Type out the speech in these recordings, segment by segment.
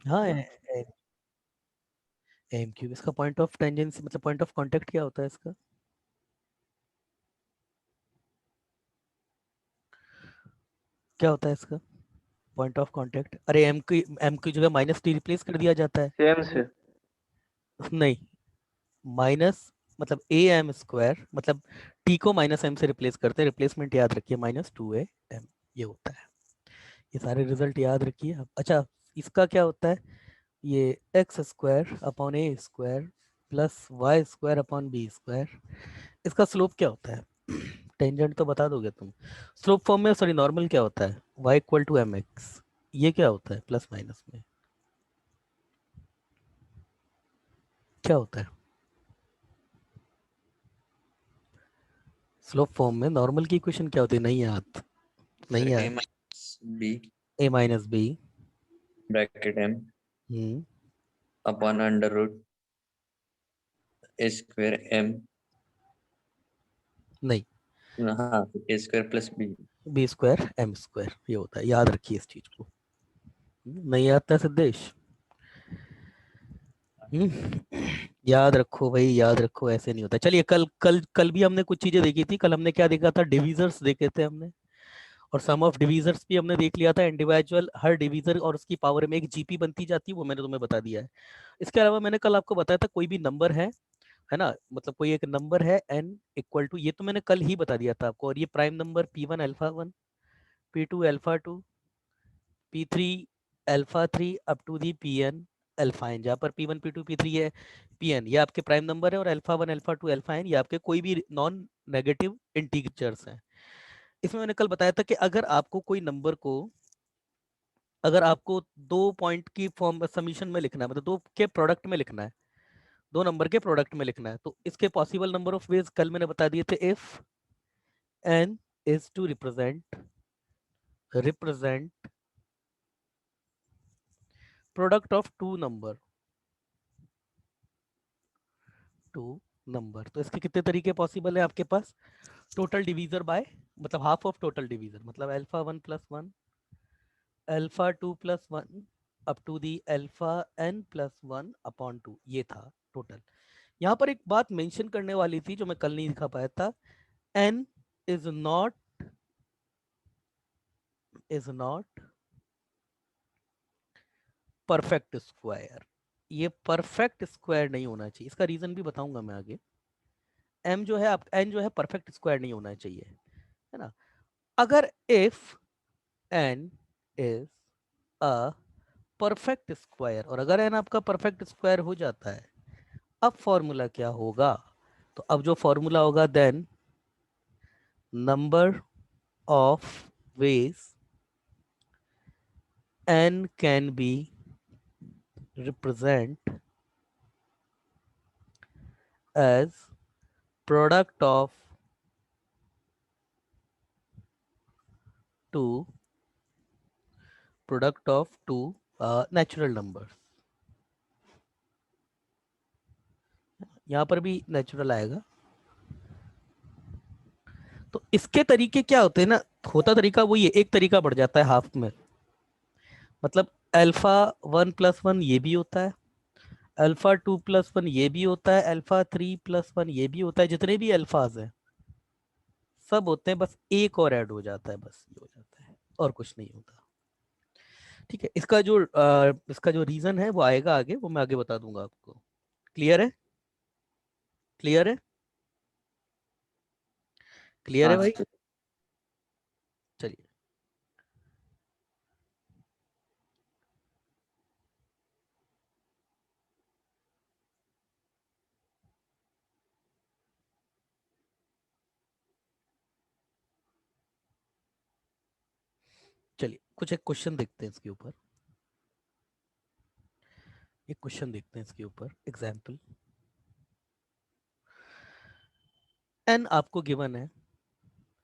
हाँ, M cube इसका point of tangency मतलब पॉइंट ऑफ कांटेक्ट क्या होता है इसका? क्या होता है इसका पॉइंट ऑफ कांटेक्ट? अरे एम की जगह माइनस टी रिप्लेस कर दिया जाता है। सेम से। नहीं, माइनस मतलब ए एम स्क्वायर, मतलब टी को माइनस एम से रिप्लेस करते हैं। रिप्लेसमेंट याद रखिए, -2am ये होता है। ये सारे रिजल्ट याद रखिए आप। अच्छा, इसका क्या होता है? ये X square upon A square plus Y square upon B square. इसका स्लोप क्या होता है? टेंजेंट तो बता दोगे तुम। स्लोप फॉर्म में, सॉरी, नॉर्मल क्या होता है? y equal to M X. ये क्या होता है प्लस माइनस में? क्या होता है स्लोप फॉर्म में? नॉर्मल की इक्वेशन क्या होती है? नहीं याद? सर नहीं ए याद? Minus B A minus B. Bracket M hmm. Upon under root A square M. नहीं, हाँ, A square plus B. B square M square ये होता है। याद रखिए इस चीज को। नहीं आता सिद्धेश? याद रखो भाई, याद रखो, ऐसे नहीं होता। चलिए, कल कल कल भी हमने कुछ चीजें देखी थी। कल हमने क्या देखा था? डिविजर्स देखे थे हमने, और सम ऑफ डिविजर्स भी हमने देख लिया था। इंडिविजुअल हर डिविजर और उसकी पावर में एक जीपी बनती जाती है, वो मैंने तुम्हें बता दिया है। इसके अलावा मैंने कल आपको बताया था, कोई भी नंबर है ना, मतलब कोई एक नंबर है n इक्वल टू, ये तो मैंने कल ही बता दिया था आपको, और ये prime number p1 alpha 1, p2 alpha 2, p3 alpha 3 up to the pn alpha n, जहाँ पर p1 p2 p3 है, pn ये आपके प्राइम नंबर है, और अल्फा 1 अल्फा 2 अल्फा n ये आपके कोई भी नॉन नेगेटिव इंटीजर्स हैं। इसमें मैंने कल बताया था कि अगर आपको दो पॉइंट की फॉर्म समीशन में लिखना है, मतलब दो के प्रोडक्ट में लिखना है, दो नंबर के प्रोडक्ट में लिखना है, तो इसके पॉसिबल नंबर ऑफ वेज कल मैंने बता दिए थे। If n is to represent product of two number, तो इसके कितने तरीके पॉसिबल है आपके पास? टोटल डिवीजर बाय, मतलब हाफ ऑफ टोटल डिवीजर, मतलब alpha 1 plus 1, alpha 2 plus 1 up to the alpha n plus 1 upon 2, ये था टोटल। यहाँ पर एक बात मेंशन करने वाली थी जो मैं कल नहीं दिखा पाया था। n is not perfect square. ये परफेक्ट स्क्वायर नहीं होना चाहिए, इसका रीजन भी बताऊंगा मैं आगे। m जो है आप n जो है परफेक्ट स्क्वायर नहीं होना चाहिए, है ना। अगर if n is a perfect square, और अगर n आपका परफेक्ट स्क्वायर हो जाता है, अब फॉर्मूला क्या होगा? तो अब जो फॉर्मूला होगा, then number of ways n can be represent as product of two natural number. यहाँ पर भी नेचुरल आएगा। तो इसके तरीके क्या होते हैं ना, होता तरीका वही है, एक तरीका बढ़ जाता है हाफ में, मतलब अल्फा 1 प्लस 1 ये भी होता है, अल्फा 2 प्लस 1 ये भी होता है, अल्फा 3 प्लस 1 ये भी होता है। जितने भी अल्फाज हैं सब होते हैं, बस एक और ऐड हो जाता है, बस ये हो जाता है, और कुछ नहीं होता। ठीक है, इसका जो रीजन है वो आएगा आगे, वो मैं आगे बता दूंगा आपको। क्लियर है? क्लियर है? क्लियर है हाँ भाई? सर। चलिए, चलिए कुछ एक क्वेश्चन देखते हैं इसके ऊपर। एक क्वेश्चन देखते हैं इसके ऊपर, एग्जाम्पल। एन आपको गिवन है,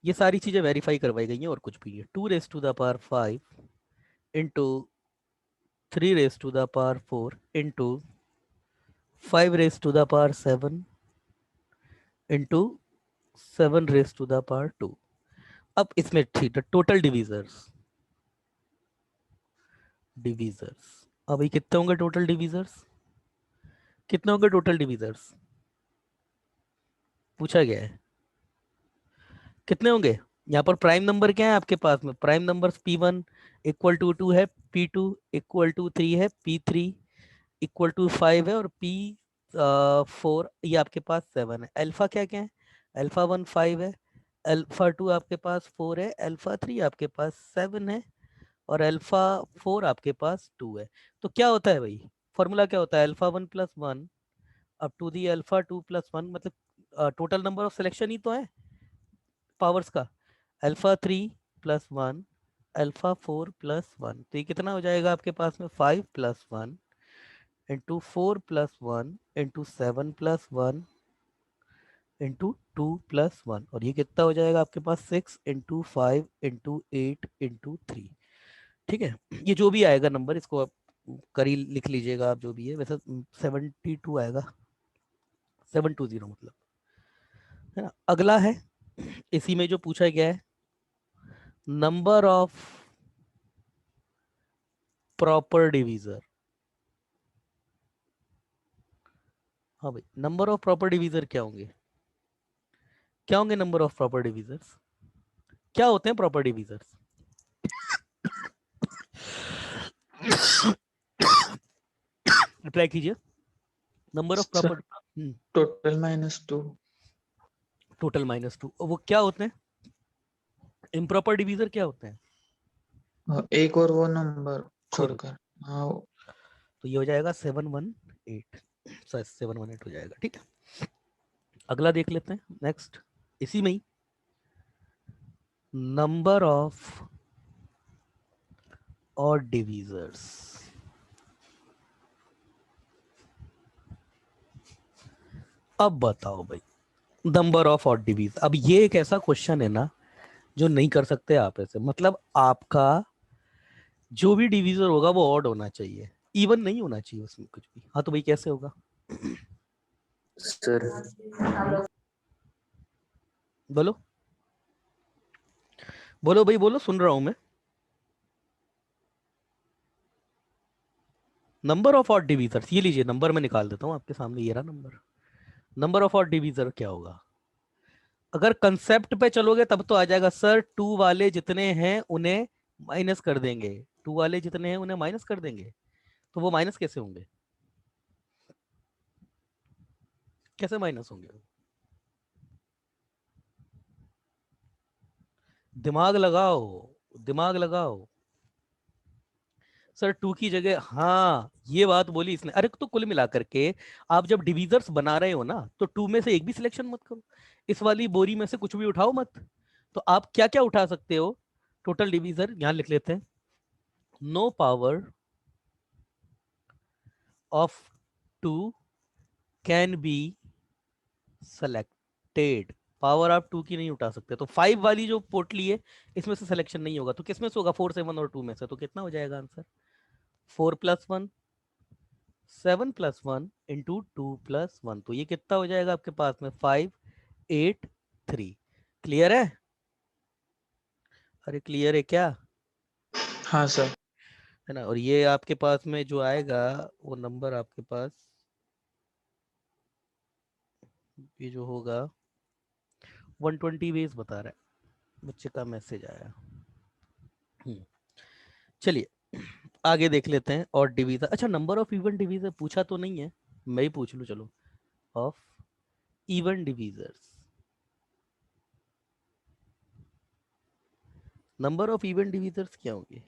ये सारी चीजें वेरीफाई करवाई गई हैं, और कुछ भी है। 2 raised to the power 5 into 3 raised to the power 4 into 5 raised to the power 7 into 7 raised to the power 2। अब इसमें ठीक है, टोटल डिविजर्स, डिविजर्स अभी कितने होंगे टोटल डिवीजर्स, कितने होंगे टोटल डिवीजर्स पूछा गया है, कितने होंगे। यहाँ पर प्राइम नंबर क्या है आपके पास में, prime number P1 equal to 2 है, P2 इक्वल टू 3 है, P3 इक्वल टू 5 है, और P4 ये आपके पास 7 है। अल्फा क्या क्या है, अल्फा 1 5 है, अल्फा 2 आपके पास 4 है, अल्फा 3 आपके पास 7 है, और अल्फा 4 आपके पास 2 है। तो क्या होता है भाई, फॉर्मूला क्या होता है, alpha 1 plus 1 up to the alpha 2 plus 1, मतलब टोटल नंबर ऑफ सिलेक्शन ही तो है पावर्स का, अल्फा 3 प्लस 1 अल्फा 4 प्लस 1, तो ये कितना हो जाएगा आपके पास में 5 plus 1 into 4 plus 1 into 7 plus 1 into 2 plus 1, और ये कितना हो जाएगा आपके पास 6 इंटू 5 इंटू 8 इंटू 3। ठीक है, ये जो भी आएगा नंबर इसको आप करी लिख लीजिएगा आप, जो भी है वैसे 72 आएगा, 720 मतलब, है ना। अगला है, इसी में जो पूछा गया है, नंबर ऑफ प्रॉपर डिवीजर। हाँ भाई, नंबर ऑफ प्रॉपर डिवीजर क्या होंगे, क्या होंगे नंबर ऑफ प्रॉपर डिवीजर्स, क्या होते हैं प्रॉपर डिवीजर्स। रिप्लाई कीजिए, number of sir proper, total -2। Total -2, वो क्या होते हैं, इम्प्रॉपर डिवीजर क्या होते हैं, एक और वो नंबर और छोड़कर। हाँ तो ये हो जाएगा 718, 718 हो जाएगा। ठीक है, अगला देख लेते हैं नेक्स्ट, इसी में ही, नंबर ऑफ और डिवीजर्स। अब बताओ भाई, नंबर ऑफ ऑड डिवीज, अब ये एक ऐसा क्वेश्चन है ना जो नहीं कर सकते आप ऐसे, मतलब आपका जो भी डिवीजर होगा वो ऑड होना चाहिए, इवन नहीं होना चाहिए उसमें कुछ भी। हाँ तो भाई कैसे होगा, सर बोलो बोलो भाई बोलो, सुन रहा हूं मैं। नंबर ऑफ ऑड डिवीजर्स, ये लीजिए नंबर मैं निकाल देता हूँ आपके सामने, ये रहा number, number of odd divisor क्या होगा। अगर कंसेप्ट पे चलोगे तब तो आ जाएगा सर, टू वाले जितने हैं उन्हें माइनस कर देंगे, टू वाले जितने हैं उन्हें माइनस कर देंगे, तो वो माइनस कैसे होंगे, कैसे माइनस होंगे, दिमाग लगाओ, दिमाग लगाओ। सर टू की जगह, हाँ ये बात बोली इसने, अरे तो कुल मिलाकर के आप जब डिवीजर्स बना रहे हो ना, तो टू में से एक भी सिलेक्शन मत करो, इस वाली बोरी में से कुछ भी उठाओ मत। तो आप क्या क्या उठा सकते हो, टोटल डिवीजर यहां लिख लेते हैं, no power of two can be selected, power आप टू की नहीं उठा सकते, तो 5 वाली जो पोटली है इसमें से सिलेक्शन नहीं होगा, तो किसमें से होगा, 4 7 और 2 में से, तो कितना हो जाएगा answer, 4 plus 1 7 plus 1 into 2 plus 1, तो ये कितना हो जाएगा आपके पास में 5 8 3। क्लियर है, अरे क्लियर है क्या, हाँ सर। है ना। और ये आपके पास में जो आएगा वो नंबर आपके पास, ये जो होगा 120 वेज बता रहा है, बच्चे का मैसेज आया। हम्म, चलिए आगे देख लेते हैं, और डिवीजर, अच्छा नंबर ऑफ इवन डिवीजर पूछा तो नहीं है, मैं ही पूछ लूं चलो, of even divisors, number of even divisors क्या होंगे,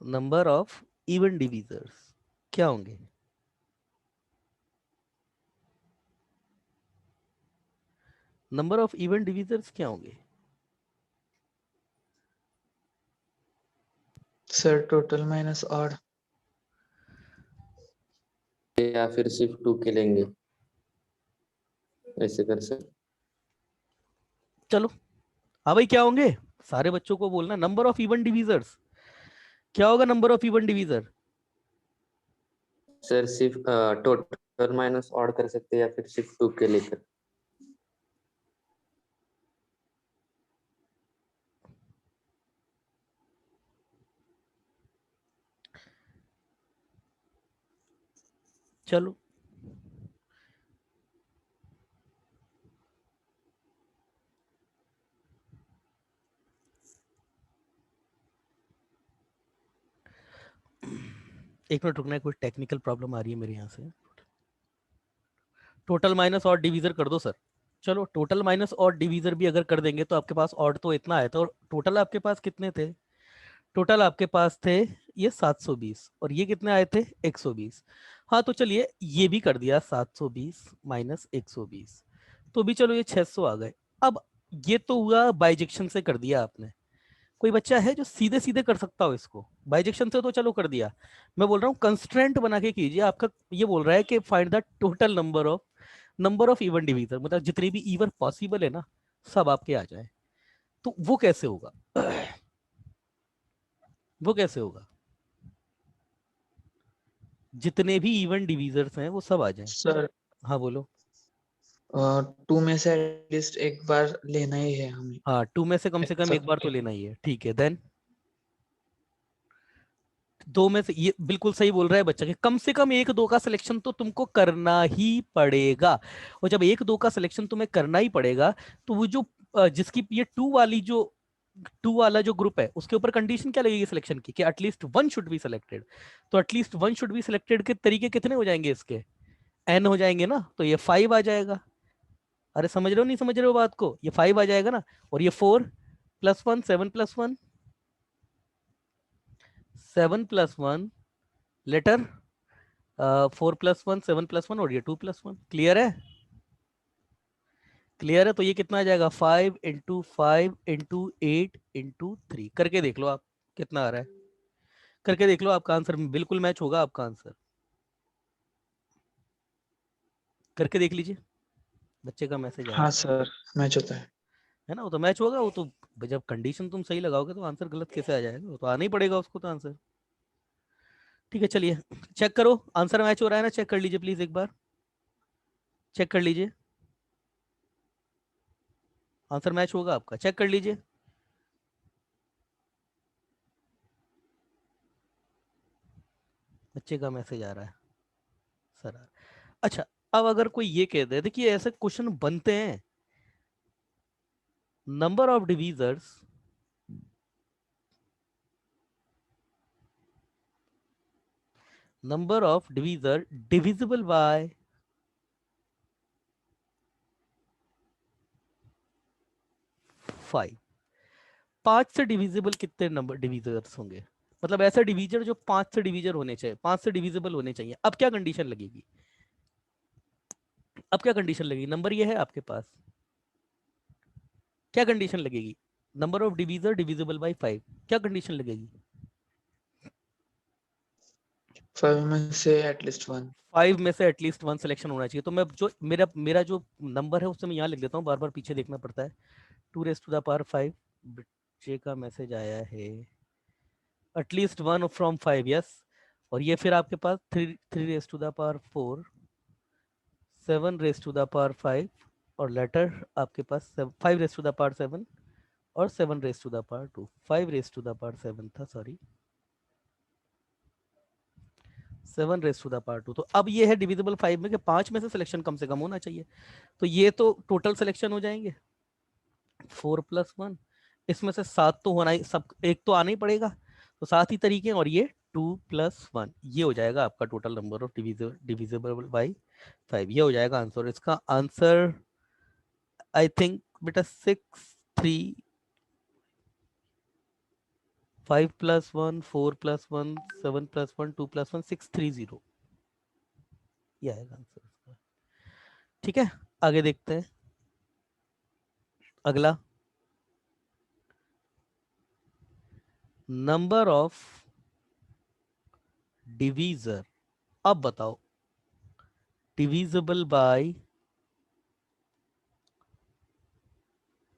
नंबर ऑफ इवन डिवीजर्स क्या होंगे, नंबर ऑफ इवन डिवीजर्स क्या होंगे, सर टोटल -8। या फिर सिर्फ 2 के लेंगे, ऐसे कर सकते। चलो हाँ भाई क्या होंगे, सारे बच्चों को बोलना, नंबर ऑफ इवन डिवीजर्स क्या होगा, number of even divisor, sir सिर्फ टोटल माइनस ऑड कर सकते हैं या फिर सिर्फ 2 के लेकर। चलो एक मिनट रुकना है, कोई टेक्निकल प्रॉब्लम आ रही है मेरे यहाँ से। टोटल माइनस और डिवीजर कर दो सर। चलो टोटल माइनस और डिवीजर भी अगर कर देंगे तो आपके पास ऑड तो इतना आया था, और टोटल आपके पास कितने थे? टोटल आपके पास थे ये 720 और ये कितने आए थे? 120। हाँ तो चलिए ये भी कर दिया, 720 माइनस 120, तो भी चलो ये 600 आ गए। अब ये तो हुआ बाइजेक्शन से कर दिया आपने। कोई बच्चा है जो सीधे सीधे कर सकता हो इसको? बाइजेक्शन से तो चलो कर दिया, मैं बोल रहा हूँ कंस्ट्रेंट बना के कीजिए। आपका ये बोल रहा है कि find the total number of even divisor, मतलब जितने भी इवन पॉसिबल है ना सब आपके आ जाए। तो वो कैसे होगा? वो कैसे होगा? जितने भी इवन डिवीजर्स हैं वो सब आ जाएं। सर हाँ बोलो। 2 में से एटलीस्ट एक बार लेना ही है हमें। हाँ 2 में से कम ऐसा एक बार तो लेना ही है, ठीक है। देन 2 में से, ये बिल्कुल सही बोल रहा है बच्चा कि कम से कम 1-2 का सिलेक्शन तो तुमको करना ही पड़ेगा। और जब 1-2 का सिलेक्शन तुम्हें करना ही पड़ेगा तो वो जो जिसकी ये 2 वाला जो ग्रुप है उसके ऊपर कंडीशन क्या लगेगी सिलेक्शन की, कि at least one should be selected. तो at least one should be selected के तरीके कितने हो जाएंगे इसके? n हो जाएंगे ना, तो ये 5 आ जाएगा। अरे समझ रहे हो नहीं समझ रहे हो बात को? ये 5 आ जाएगा ना, और ये 4+1 7+1 7+1 लेटर 4+1 7+1 और ये 2+1। क्लियर है? क्लियर है? तो ये कितना आ जाएगा? 5 × 5 × 8 × 3। करके देख लो आप कितना आ रहा है। करके देख लो, आपका आंसर बिल्कुल मैच होगा। आपका आंसर करके देख लीजिए, बच्चे का मैसेज आया हाँ सर, मैच होता है ना। वो तो मैच होगा, वो तो जब कंडीशन तुम सही लगाओगे तो आंसर गलत कैसे आ जाएगा? वो तो आना ही पड़ेगा उसको तो आंसर। ठीक है चलिए चेक करो आंसर मैच हो रहा है ना, चेक कर लीजिए प्लीज एक बार, चेक कर लीजिए। आंसर मैच होगा आपका, चेक कर लीजिए। बच्चे का मैसेज आ रहा है सर अच्छा, अब अगर कोई ये कह दे, देखिए ऐसे क्वेश्चन बनते हैं, number of divisors number of divisor divisible by 5। 5 से डिविजिबल कितने नंबर डिवीजर्स होंगे? मतलब ऐसा डिवीजर जो 5 से डिवीजर होने चाहिए, 5 से डिविजिबल होने चाहिए। अब क्या कंडीशन लगेगी? अब क्या कंडीशन लगेगी? नंबर ये है आपके पास, क्या कंडीशन लगेगी? Number of divisor divisible by 5, क्या कंडीशन लगेगी? 5 में से एटलीस्ट 1। 5 में से एटलीस्ट 1 सिलेक्शन होना चाहिए। तो मैं जो मेरा मेरा जो नंबर है उससे मैं यहाँ लिख देता हूँ, बार बार पीछे देखना पड़ता है। 2⁵ बच्चे का मैसेज आया है, एटलीस्ट 1 फ्रॉम 5, यस। और ये फिर आपके पास 3⁴ 7⁵5 और लेटर आपके पास 5⁵7 और 7⁵2, 5⁵7 था, सॉरी 7⁵2। तो अब ये है डिविजिबल 5 में कि 5 में से सिलेक्शन कम से कम होना चाहिए। तो ये तो टोटल सिलेक्शन हो जाएंगे 4+1, इसमें से 7 तो होना ही, सब एक तो आना ही पड़ेगा, तो 7 ही तरीके हैं। और ये 2+1, ये हो जाएगा आपका total number of divisible by 5। ये हो जाएगा आंसर। इसका आंसर आई थिंक बेटा 6 3 5+1 4+1 7+1 2+1 630, ये आएगा आंसर इसका। ठीक है आगे देखते हैं अगला। नंबर ऑफ डिवीजर, अब बताओ डिविजिबल बाय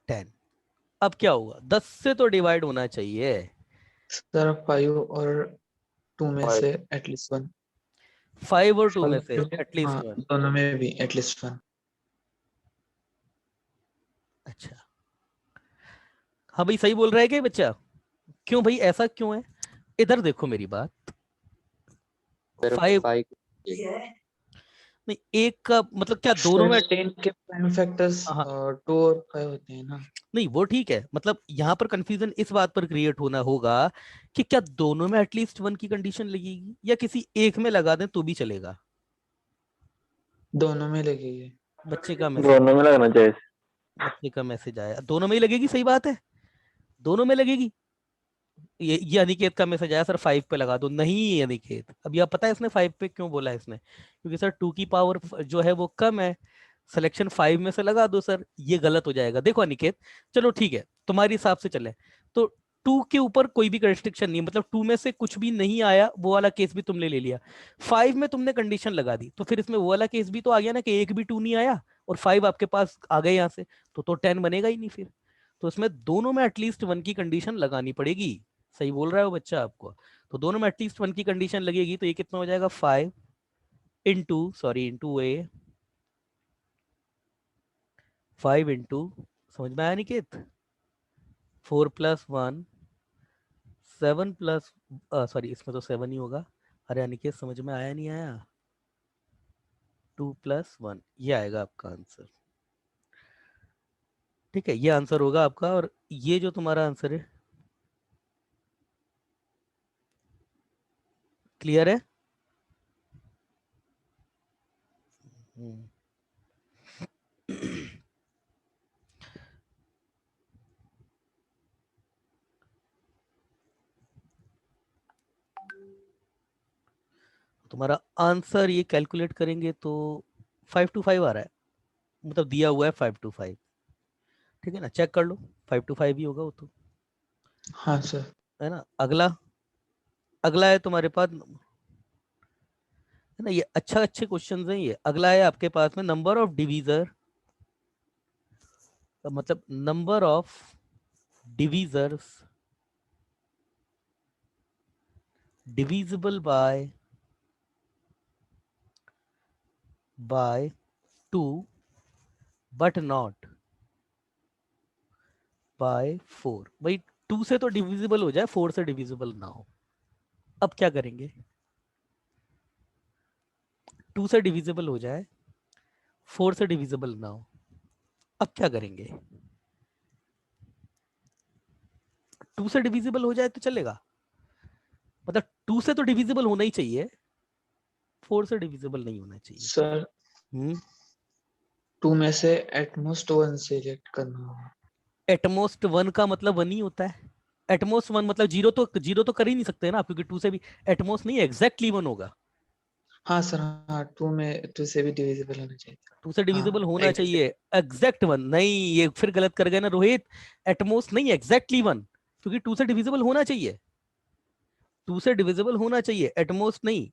10। अब क्या होगा? 10 से तो डिवाइड होना चाहिए। सर 5 और 2 में 5 से एटलीस्ट 1। 5 और 2 में से 5 एटलीस्ट हाँ, 1। दोनों में भी एटलीस्ट 1। अच्छा हाँ भाई सही बोल रहा है क्या बच्चा? क्यों भाई ऐसा क्यों है? इधर देखो मेरी बात। सर 5 5 नहीं एक का मतलब क्या दोनों में? 10 के प्राइम फैक्टर्स हाँ 2 और 5 होते हैं ना। नहीं वो ठीक है, मतलब यहाँ पर कंफ्यूजन इस बात पर क्रिएट होना होगा कि क्या दोनों में एटलीस्ट वन की कंडीशन लगेगी या किसी एक में लगा दें तो भी चलेगा। दोनों में लगेगी। बच्चे का मैसेज, दोनों में लगना चाहिए। बच्चे का मैसेज आया दोनों में ही लगेगी, सही बात है, दोनों में लगेगी। ये अनिकेत का मैसेज आया, सर 5 पे लगा दो। नहीं अनिकेत, अभी आप पता है इसने 5 पे क्यों बोला है इसने, क्योंकि सर 2 की पावर जो है वो कम है, सिलेक्शन 5 में से लगा दो सर, ये गलत हो जाएगा। देखो अनिकेत, चलो ठीक है तुम्हारे हिसाब से चले तो 2 के ऊपर कोई भी रेस्ट्रिक्शन नहीं, मतलब 2 में से कुछ भी नहीं आया, वो वाला केस भी तुमने ले लिया। 5 में तुमने कंडीशन लगा दी, तो फिर इसमें वो वाला केस भी तो आ गया ना कि एक भी 2 नहीं आया और 5 आपके पास आ गए यहाँ से, तो 10 बनेगा ही नहीं फिर। तो इसमें दोनों में एटलीस्ट 1 की कंडीशन लगानी पड़ेगी। सही बोल रहा है वो बच्चा आपको, तो दोनों में एटलीस्ट 1 की कंडीशन लगेगी, तो ये कितना हो जाएगा 5 इंटू ए, 5 इंटू, समझ में आया निकेत, 4 प्लस 1 7 प्लस, सॉरी इसमें तो 7 ही होगा। अरे अनिकेत समझ में आया नहीं आया, 2 प्लस 1, ये आएगा आपका आंसर। ठीक है, ये आंसर होगा आपका, और ये जो तुम्हारा आंसर है, क्लियर है? हम्म। तुम्हारा आंसर ये कैलकुलेट करेंगे तो 5 to 5 आ रहा है, मतलब दिया हुआ है 5 to 5। ठीक है ना, चेक कर लो, 5 to 5 ही होगा वो तो, हाँ सर। है ना। अगला, अगला है तुम्हारे पास, है ना, ये अच्छा अच्छे क्वेश्चंस हैं ये। अगला है आपके पास में नंबर ऑफ डिवीजर, मतलब number of divisors divisible by 2 but not by 4। भाई 2 से तो डिविजिबल हो जाए, 4 से डिविजिबल ना हो, अब क्या करेंगे? 2 से डिविजिबल हो जाए, 4 से डिविजिबल ना हो, अब क्या करेंगे? 2 से डिविजिबल हो जाए तो चलेगा, मतलब 2 से तो डिविजिबल होना ही चाहिए, 4 से डिविजिबल नहीं होना चाहिए। सर हम्म 2 में से एटमोस्ट 1 सिलेक्ट करना होगा। एटमोस्ट 1 का मतलब 1 ही होता है, एटमोस्ट 1 मतलब जीरो तो कर ही नहीं सकते ना, क्योंकि 2 से भी एटमोस्ट नहीं, एग्जैक्टली 1 होगा। हाँ सर, हाँ 2 से भी डिविजिबल होना चाहिए। 2 से डिविजिबल हाँ होना चाहिए, एग्जैक्ट 1 नहीं, ये फिर गलत कर गए ना रोहित, एटमोस्ट नहीं, एग्जैक्टली 1, क्योंकि 2 से डिविजिबल होना चाहिए, 2 से डिविजिबल होना चाहिए, एटमोस्ट नहीं,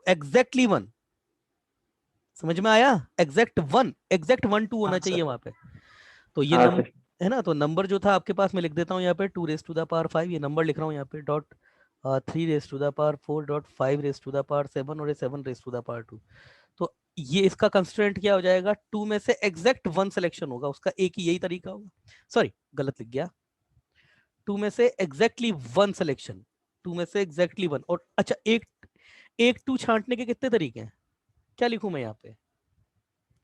एग्जैक्टली 1। समझ में आया? एग्जैक्ट 1 2 होना हाँ चाहिए सर। वहां पे। तो ये हाँ नंबर सर। है ना, तो नंबर जो था आपके पास मैं लिख देता हूँ यहाँ पे 2 raised to the power 5, ये नंबर लिख रहा हूँ यहाँ पे, dot 3 raised to the power 4 dot 5 raised to the power 7 और ये 7 raised to the power 2। तो ये इसका कंस्ट्रेंट क्या हो जाएगा, 2 में से एग्जैक्ट 1 सिलेक्शन होगा, उसका एक ही यही तरीका होगा, सॉरी गलत लिख गया, 2 में से एग्जैक्टली 1 सिलेक्शन, 2 में से एग्जैक्टली 1। और अच्छा एक एक 2 छांटने के कितने तरीके हैं, क्या लिखूं मैं यहाँ पे,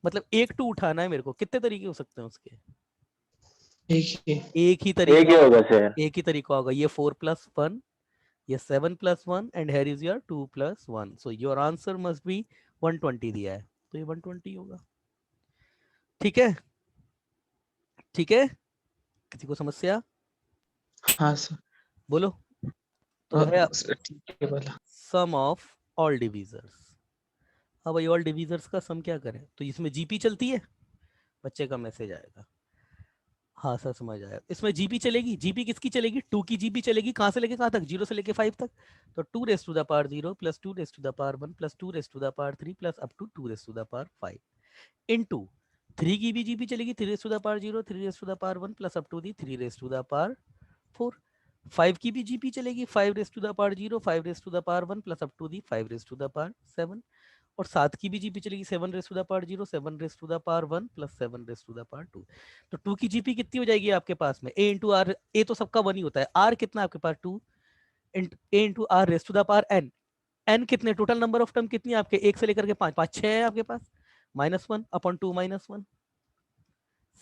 मतलब एक 2 उठाना है मेरे को, कितने तरीके हो सकते हैं उसके? एक ही। एक ही एक तरीका ही होगा, होगा सर। एक ही तरीका होगा, ये 4 + 1, ये 7 + 1 and here is your 2 + 1, so your answer must be 120 दिया है, तो ये 120 होगा। ठीक है, ठीक है, किसी को समस्या? हाँ सर। बोलो। तो है सर, ठीक है बोला। सम ऑफ ऑल डिवीजर्स। हाँ भाई, ऑल डिवीजर्स का सम क्या करें, तो इसमें जीपी चलती है, बच्चे का मैसेज आएगा। हाँ सर समझ आया, इसमें जीपी चलेगी, जीपी किसकी चलेगी, 2 की जीपी चलेगी, कहाँ से लेके कहाँ तक, 0 से लेके 5 तक। तो 2 raised to the power 0 plus 2 raised to the power 1 plus 2 raised to the power 3 plus up to 2 raised to the power 5 into 3 की भी जीपी चलेगी, 3 raised to the power 0 3 raised to the power 1 plus up to the 3 raised to the power 4। 5 की भी GP चलेगी, 5 raised to the power 0 5 raised to the power 1 plus up to the 5 raised to the power 7। और 7 की भी GP चलेगी, 7 raised to the power 0 7 raised to the power 1 plus 7 raised to the power 2। तो 2 की GP कितनी हो जाएगी आपके पास में, ए इंटू आर, ए तो सबका 1 ही होता है, आर कितना आपके पास 2, A into R rest to the power N, N कितने, टोटल नंबर ऑफ टर्म कितनी है आपके, एक से लेकर के 5, 5 6 है आपके पास, -1/2 -1।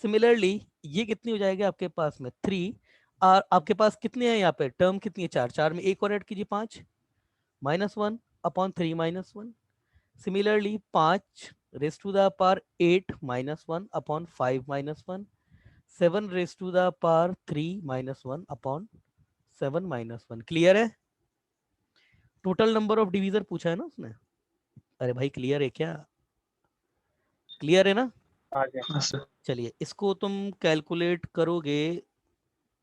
सिमिलरली ये कितनी हो जाएगी आपके पास में 3, और आपके पास कितने हैं यहाँ पे टर्म कितनी है, 4, 4 में एक और ऐड कीजिए 5, -1/3 -1। Similarly 5 raise to the power 8 -1/5 -1, 7 raise to the power 3 -1/7 -1। Clear है? टोटल नंबर ऑफ डिवीजर पूछा है ना उसने। अरे भाई क्लियर है क्या? क्लियर है ना? हाँ जी। हाँ सर। चलिए इसको तुम कैलकुलेट करोगे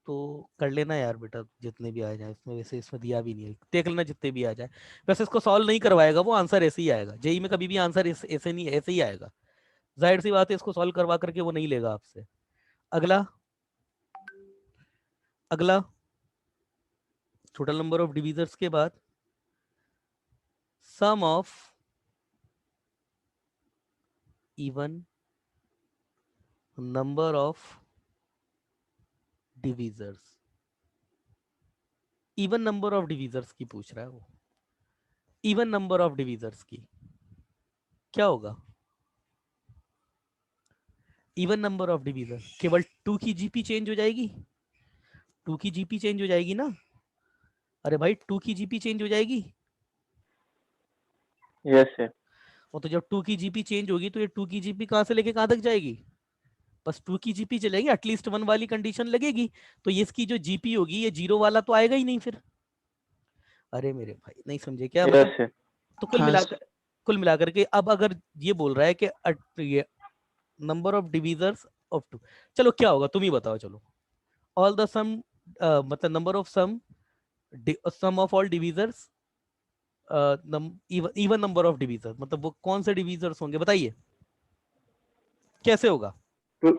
तो कर लेना यार बेटा, जितने भी आ जाए इसमें, वैसे इसमें दिया भी नहीं है, देख लेना जितने भी आ जाए। वैसे इसको सॉल्व नहीं करवाएगा वो, आंसर ऐसे ही आएगा, जेई में कभी भी आंसर ऐसे नहीं, ऐसे ही आएगा। जाहिर सी बात है, इसको सॉल्व करवा करके वो नहीं लेगा आपसे। अगला, अगला टोटल नंबर ऑफ डिवीजर्स के बाद sum of even number of divisors, even number of divisors की पूछ रहा है वो। इवन नंबर ऑफ डिवीजर्स की क्या होगा? इवन नंबर ऑफ डिवीजर केवल 2 की जीपी चेंज हो जाएगी, 2 की जीपी चेंज हो जाएगी ना। अरे भाई 2 की जीपी चेंज हो जाएगी। Yes sir. और तो जब 2 की जीपी चेंज होगी तो ये 2 की जीपी कहां से लेके कहां तक जाएगी? बस 2 की जीपी चलेगी, एटलीस्ट 1 वाली कंडीशन लगेगी। तो ये इसकी जो जीपी होगी ये 0 वाला तो आएगा ही नहीं फिर। अरे मेरे भाई नहीं समझे क्या? यस मतलब सर। तो कुल हाँ मिलाकर, कुल मिलाकर के अब अगर ये बोल रहा है कि ये नंबर ऑफ डिवीजर्स ऑफ 2, चलो क्या होगा तुम ही बताओ। चलो ऑल द सम, मतलब number of sum of all divisors, even number of divisors, मतलब वो कौन से डिवीजर्स होंगे बताइए, कैसे होगा? 2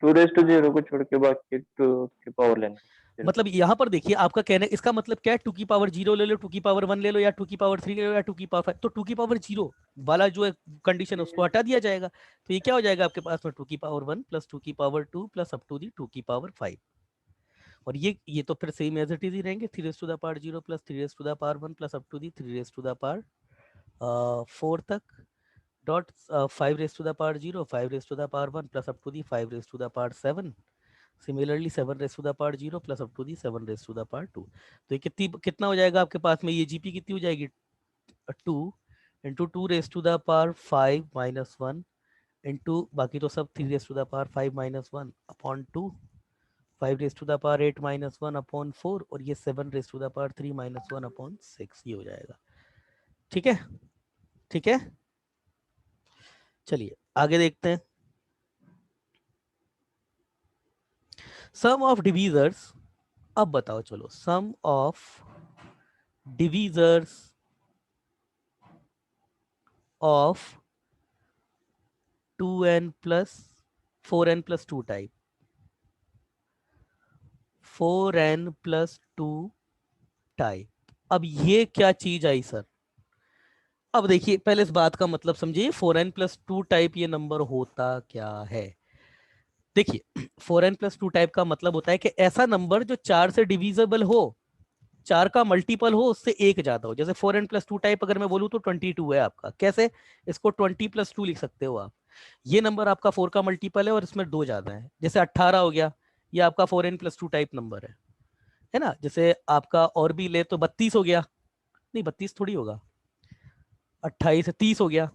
2 को छोड़ के बाकी 2 की पावर लेना है। मतलब यहाँ पर देखिए आपका कहने, इसका मतलब क्या है, 2 की पावर 0 ले लो, 2 की पावर 1 ले लो, या 2 की पावर 3 ले लो, या 2 की पावर 5। तो 2 की पावर 0 वाला जो कंडीशन है उसको हटा दिया जाएगा। तो ये क्या हो जाएगा आपके पास में, 2 की पावर 1 प्लस 2 की power 2 plus up to the 2 की पावर 5। और ये तो फिर सेम एज इट इज ही रहेंगे, 3 raise to the power 0 plus 3 raise to the power 1 plus up to the 3 raise to the power 4 तक, dot 5 raise to the power 0, 5 raise to the power 1 plus up to the 5 raise to the power 7। Similarly 7 raise to the power 0 plus up to the 7 raise to the power 2। तो ये कितना हो जाएगा आपके पास में, ये जीपी कितनी हो जाएगी, 2 into 2 raise to the power 5 minus 1 into बाकी तो सब 3 raise to the power 5 minus 1 upon 2, 5 raise to the power 8 minus 1 upon 4, और ये 7 raise to the power 3 minus 1 upon 6, ये हो जाएगा। ठीक है, ठीक है। चलिए आगे देखते हैं। सम ऑफ डिवीजर्स, अब बताओ चलो, sum of divisors of 2n plus 4n plus 2 type, 4n plus 2 type. अब ये क्या चीज आई सर? अब देखिए पहले इस बात का मतलब समझिए, 4n प्लस 2 टाइप ये नंबर होता क्या है। देखिए 4n प्लस 2 टाइप का मतलब होता है कि ऐसा नंबर जो 4 से डिविजिबल हो, 4 का मल्टीपल हो, उससे एक ज्यादा हो। जैसे 4n प्लस 2 टाइप अगर मैं बोलूँ तो 22 है आपका, कैसे? इसको 20 प्लस 2 लिख सकते हो आप। ये नंबर आपका 4 का मल्टीपल है और इसमें 2 ज्यादा है। जैसे 18 हो गया, ये आपका 4n प्लस 2 टाइप नंबर है ना। जैसे आपका और भी ले तो 32 हो गया, नहीं 32 थोड़ी होगा, 28 से 30 हो गया,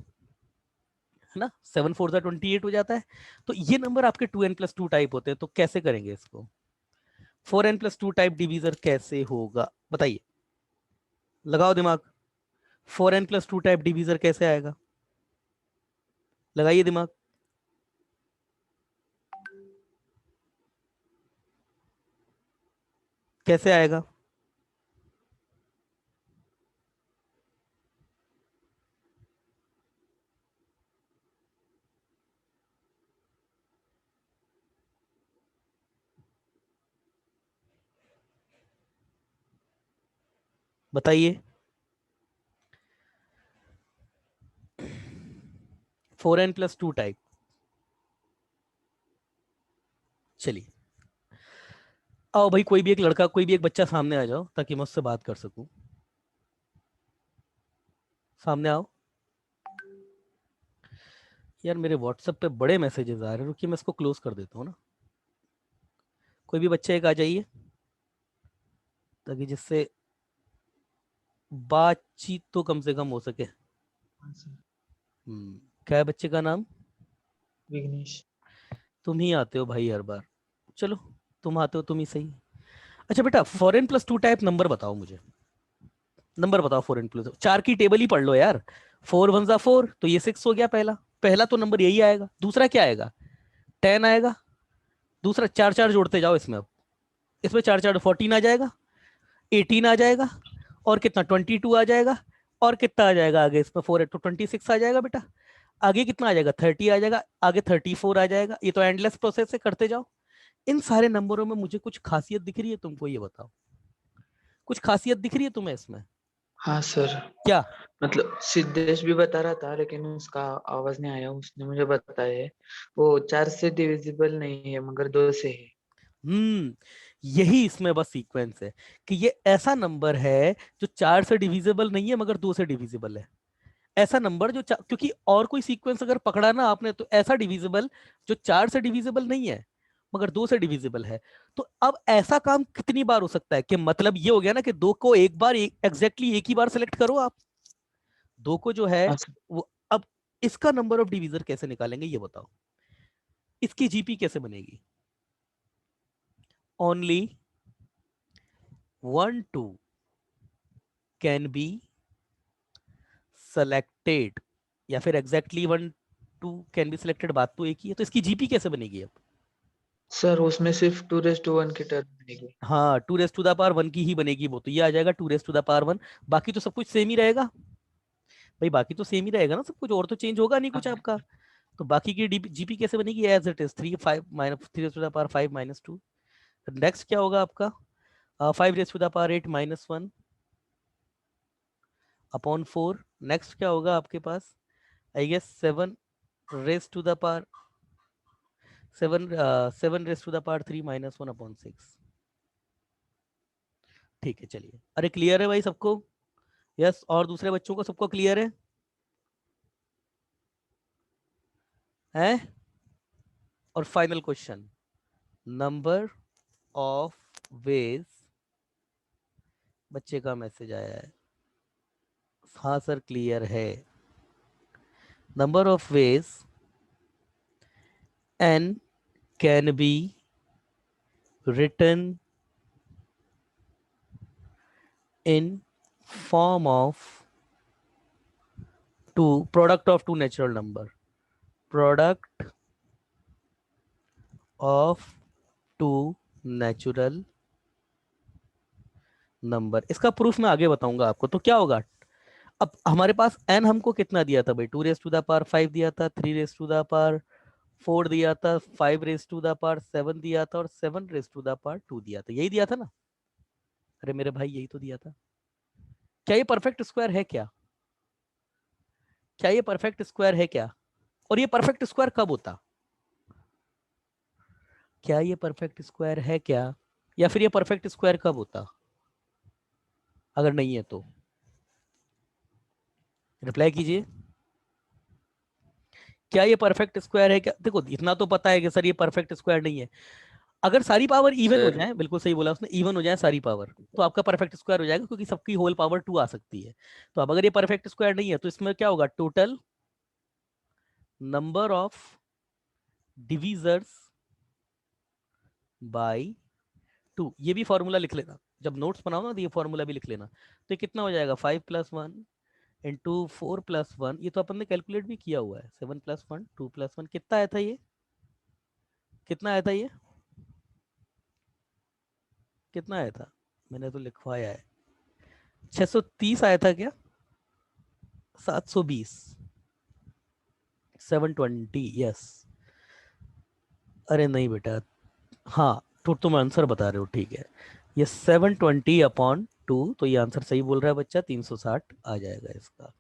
है ना, 7 4 सा 28 हो जाता है। तो ये नंबर आपके 2n प्लस 2 टाइप होते हैं। तो कैसे करेंगे इसको, 4n प्लस 2 टाइप डिवीजर कैसे होगा बताइए, लगाओ दिमाग। 4n प्लस 2 टाइप डिवीजर कैसे आएगा, लगाइए दिमाग। कैसे आएगा? बताइए। 4n प्लस 2 टाइप, चलिए आओ भाई, कोई भी एक लड़का, कोई भी एक बच्चा सामने आ जाओ ताकि मैं उससे बात कर सकूं। सामने आओ। यार मेरे व्हाट्सएप पे बड़े मैसेजेस आ रहे हैं, रुकिए मैं इसको क्लोज कर देता हूँ ना। कोई भी बच्चे एक आ जाइए, ताकि जिससे बातचीत तो कम से कम हो सके। हाँ सर। क्या है बच्चे का नाम? विघ्नेश। तुम ही आते हो भाई हर बार। चलो, तुम आते हो, तुम ही सही। अच्छा बेटा, 4n+2 टाइप नंबर बताओ मुझे। नंबर बताओ 4n+2, 4 की टेबल ही पढ़ लो यार। 4 1 4, तो ये 6 हो गया। पहला पहला तो नंबर यही आएगा। दूसरा क्या आएगा? 10 आएगा। दूसरा 4 4 जोड़ते जाओ इसमें। अब इसमें 4 4 14 आ जाएगा, 18 आ जाएगा, और कितना 22 आ जाएगा, और कितना आ जाएगा आगे इसमें 4 है तो 26 आ जाएगा बेटा। आगे कितना आ जाएगा? 30 आ जाएगा, आगे 34 आ जाएगा। ये तो एंडलेस प्रोसेस से करते जाओ। इन सारे नंबरों में मुझे कुछ खासियत दिख रही है तुमको? ये बताओ, कुछ खासियत दिख रही है तुम्हें इसमें? हाँ सर। क्या? मतलब सिद्धेश भी बता रहा था, लेकिन उसका आवाज नहीं आया, उसने मुझे बताया है वो 4 से डिविजिबल नहीं है मगर 2 से है। यही इसमें बस सीक्वेंस है कि ये ऐसा नंबर है जो 4 से डिविजिबल नहीं है मगर 2 से डिविजिबल है। ऐसा नंबर जो क्योंकि और कोई सीक्वेंस अगर पकड़ा ना आपने, तो ऐसा डिविजिबल जो 4 से डिविजिबल नहीं है मगर 2 से डिविजिबल है। तो अब ऐसा काम कितनी बार हो सकता है? कि मतलब ये हो गया ना कि 2 को एक बार एग्जैक्टली एक ही बार सेलेक्ट करो आप। 2 को जो है हाँ सर। वो, अब इसका नंबर ऑफ डिवीजर कैसे निकालेंगे ये बताओ? इसकी जीपी कैसे बनेगी? ओनली 1 2 कैन बी सेलेक्टेड, या फिर एग्जैक्टली 1 2 कैन बी सिलेक्टेड, बात तो एक ही है। तो इसकी जीपी कैसे बनेगी अब? सर उसमें सिर्फ 2:1 की टर्म बनेगी। हाँ, 2 to the power 1 की ही बनेगी वो, तो ये आ जाएगा 2 to the power 1। बाकी तो सब कुछ सेम ही रहेगा भाई, बाकी तो सेम ही रहेगा ना सब कुछ, और तो चेंज होगा नहीं कुछ हाँ आपका। तो बाकी की जीपी कैसे बनेगी? As it is 3 5 - 3 to the power 5 - 2। Next क्या होगा आपका? 5 to the power 8 - 1 upon 4। Next क्या होगा आपके पास? I guess 7 raised to the power 3 - 1 upon 6। ठीक है, चलिए। अरे क्लियर है भाई सबको? यस, और दूसरे बच्चों को सबको क्लियर है? हैं? और final question, number of veg. बच्चे का मैसेज आया है, हाँ सर क्लियर है। Number of ways n can B written in form of product of two natural number, product of two natural number। इसका प्रूफ मैं आगे बताऊंगा आपको। तो क्या होगा? अब हमारे पास n हमको कितना दिया था भाई? 2 raised to the power 5 दिया था, 3 raised to the power 4 दिया था, 5 raised to the power 7 दिया था, और 7 raised to the power 2 दिया था। यही दिया था ना? अरे मेरे भाई यही तो दिया था। क्या ये परफेक्ट स्क्वायर है क्या? क्या ये परफेक्ट स्क्वायर है क्या? और ये परफेक्ट स्क्वायर कब होता? क्या ये परफेक्ट स्क्वायर है क्या? या फिर ये परफेक्ट स्क्वायर कब होता अगर नहीं है तो? रिप्लाई कीजिए। क्या ये परफेक्ट स्क्वायर है क्या? देखो इतना तो पता है कि सर ये परफेक्ट स्क्वायर नहीं है। अगर सारी पावर इवन हो सर जाए, बिल्कुल सही बोला उसने, इवन हो जाए सारी पावर, तो आपका परफेक्ट स्क्वायर हो जाएगा, क्योंकि सबकी होल पावर 2 आ सकती है। तो अब अगर ये परफेक्ट स्क्वायर नहीं है तो इसमें क्या होगा? Total number of divisors by 2। ये भी फॉर्मूला लिख लेना, जब नोट्स बनाओ ना तो ये फॉर्मूला भी लिख लेना। तो ये कितना हो जाएगा? 5 + 1 इंटू 4 + 1। ये तो अपन ने कैलकुलेट भी किया हुआ है। 7 + 1 2 + 1 कितना आया था ये? कितना आया था ये? कितना आया था? मैंने तो लिखवाया है। 630 आया था क्या? 720? 720? यस। अरे नहीं बेटा, हाँ, तो तुम आंसर बता रहे हो, ठीक है। ये 720/2, तो ये आंसर सही बोल रहा है बच्चा, 360 आ जाएगा इसका,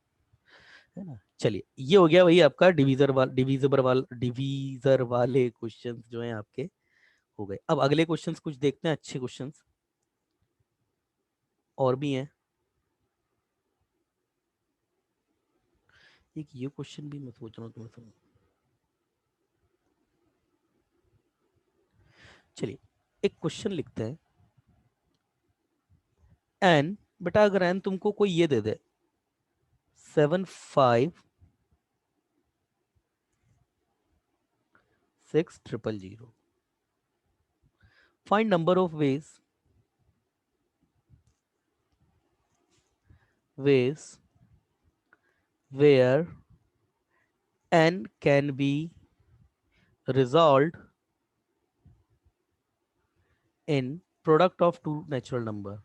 है ना? चलिए, ये हो गया वही आपका डिवीजर वाले क्वेश्चंस जो हैं आपके हो गए। अब अगले क्वेश्चंस कुछ देखते हैं, अच्छे क्वेश्चंस और भी हैं। एक ये क्वेश्चन भी मैं सोच रहा हूँ तुम्हें समझ। चलिए एक क्वेश्चन लिखते हैं। एन, बेटा अगर एन तुमको कोई ये दे दे 75600, find number of ways where n can be resolved in product of two natural number.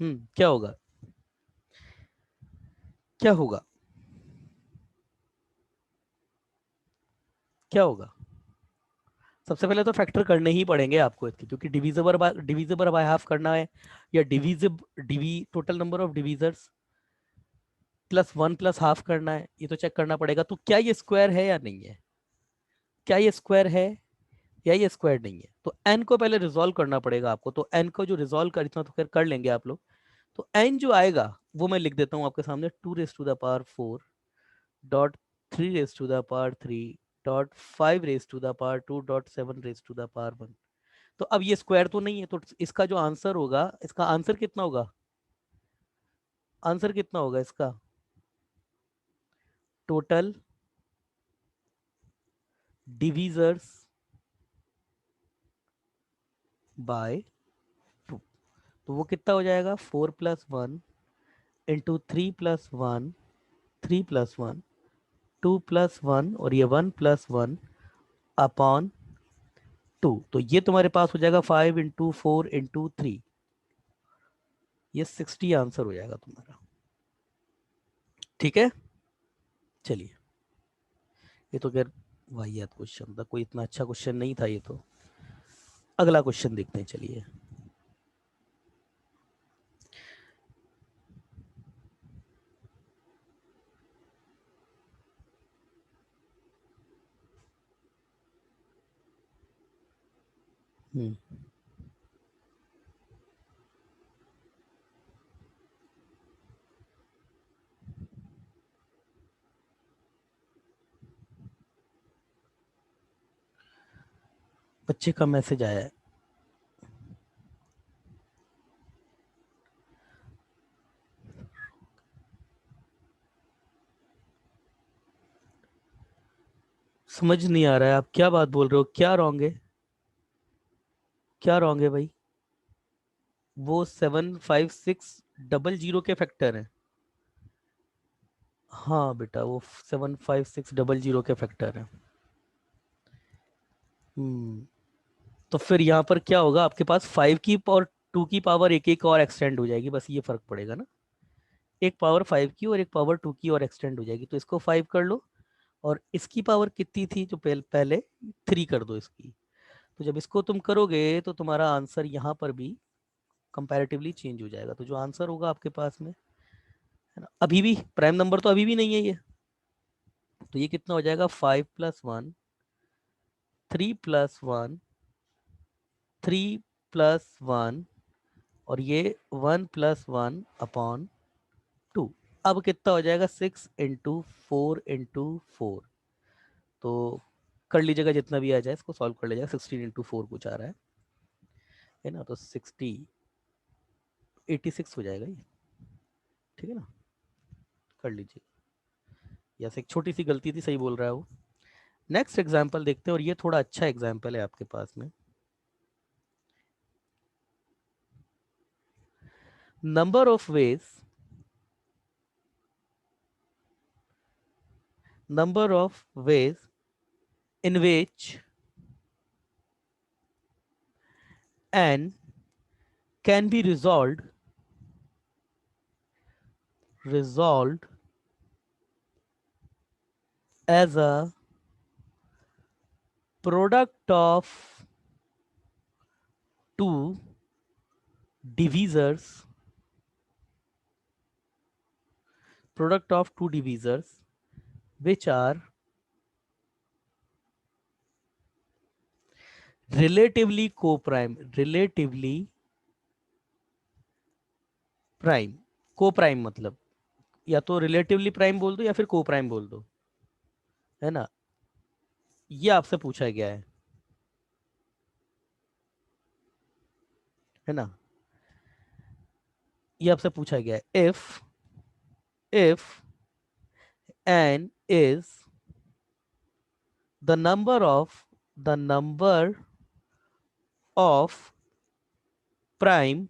क्या होगा, क्या होगा, क्या होगा? सबसे पहले तो फैक्टर करने ही पड़ेंगे आपको इसके, क्योंकि डिविजिबल बाय हाफ करना है, या total number of divisors plus 1 plus half करना है, ये तो चेक करना पड़ेगा। तो क्या ये स्क्वायर है या नहीं है, क्या ये स्क्वायर है या ये स्क्वायर नहीं है? तो n को पहले रिजॉल्व करना पड़ेगा आपको। तो n को जो रिजॉल्व कर, इतना तो फिर कर लेंगे आप लोग। तो n जो आएगा वो मैं लिख देता हूँ आपके सामने, 2 raised to the power 4 dot 3 raised to the power 3 dot 5 raised to the power 2 dot 7 raised to the power 1। तो अब ये स्क्वायर तो नहीं है, तो इसका जो आंसर होगा, इसका आंसर कितना होगा, आंसर कितना होगा इसका, टोटल डिविजर्स बाय 2। तो वो कितना हो जाएगा, 4+1 इंटू 3+1, 3+1, 2+1 और ये 1+1 अपॉन 2। तो ये तुम्हारे पास हो जाएगा 5 × 4 × 3, ये 60 आंसर हो जाएगा तुम्हारा। ठीक है, चलिए ये तो खैर वाहियात क्वेश्चन था, कोई इतना अच्छा क्वेश्चन नहीं था ये तो। अगला क्वेश्चन देखते हैं, चलिए। हम्म बच्चे का मैसेज आया है। समझ नहीं आ रहा है आप क्या बात बोल रहे हो, क्या रॉन्ग है, क्या रॉन्ग है भाई? वो 75600 के फैक्टर हैं। हाँ बेटा वो 75600 के फैक्टर हैं। तो फिर यहाँ पर क्या होगा, आपके पास 5 की और 2 की पावर एक एक और एक्सटेंड हो जाएगी, बस ये फर्क पड़ेगा ना। एक पावर 5 की और एक पावर 2 की और एक्सटेंड हो जाएगी, तो इसको 5 कर लो, और इसकी पावर कितनी थी जो पहले 3 कर दो इसकी। तो जब इसको तुम करोगे तो तुम्हारा आंसर यहाँ पर भी कंपैरेटिवली चेंज हो जाएगा। तो जो आंसर होगा आपके पास में, है ना, अभी भी प्राइम नंबर तो अभी भी नहीं है ये, तो ये कितना हो जाएगा, 5+1, 3+1, 3+1 और ये 1+1 अपॉन 2। अब कितना हो जाएगा, 6 × 4 × 4। तो कर लीजिएगा, जितना भी आ जाए इसको सॉल्व कर लीजिएगा। 16 × 4 कुछ आ रहा है ना, तो 86 हो जाएगा ये। ठीक है ना, कर लीजिए। या एक छोटी सी गलती थी, सही बोल रहा है वो। नेक्स्ट एग्जाम्पल देखते हैं, और ये थोड़ा अच्छा एग्जाम्पल है आपके पास में। Number of ways in which n can be resolved as a product of two divisors which are relatively को प्राइम, रिलेटिवली प्राइम, को प्राइम मतलब या तो रिलेटिवली प्राइम बोल दो या फिर को प्राइम बोल दो, है ना। ये आपसे पूछा गया है ना, ये आपसे पूछा गया है। If n is the number of prime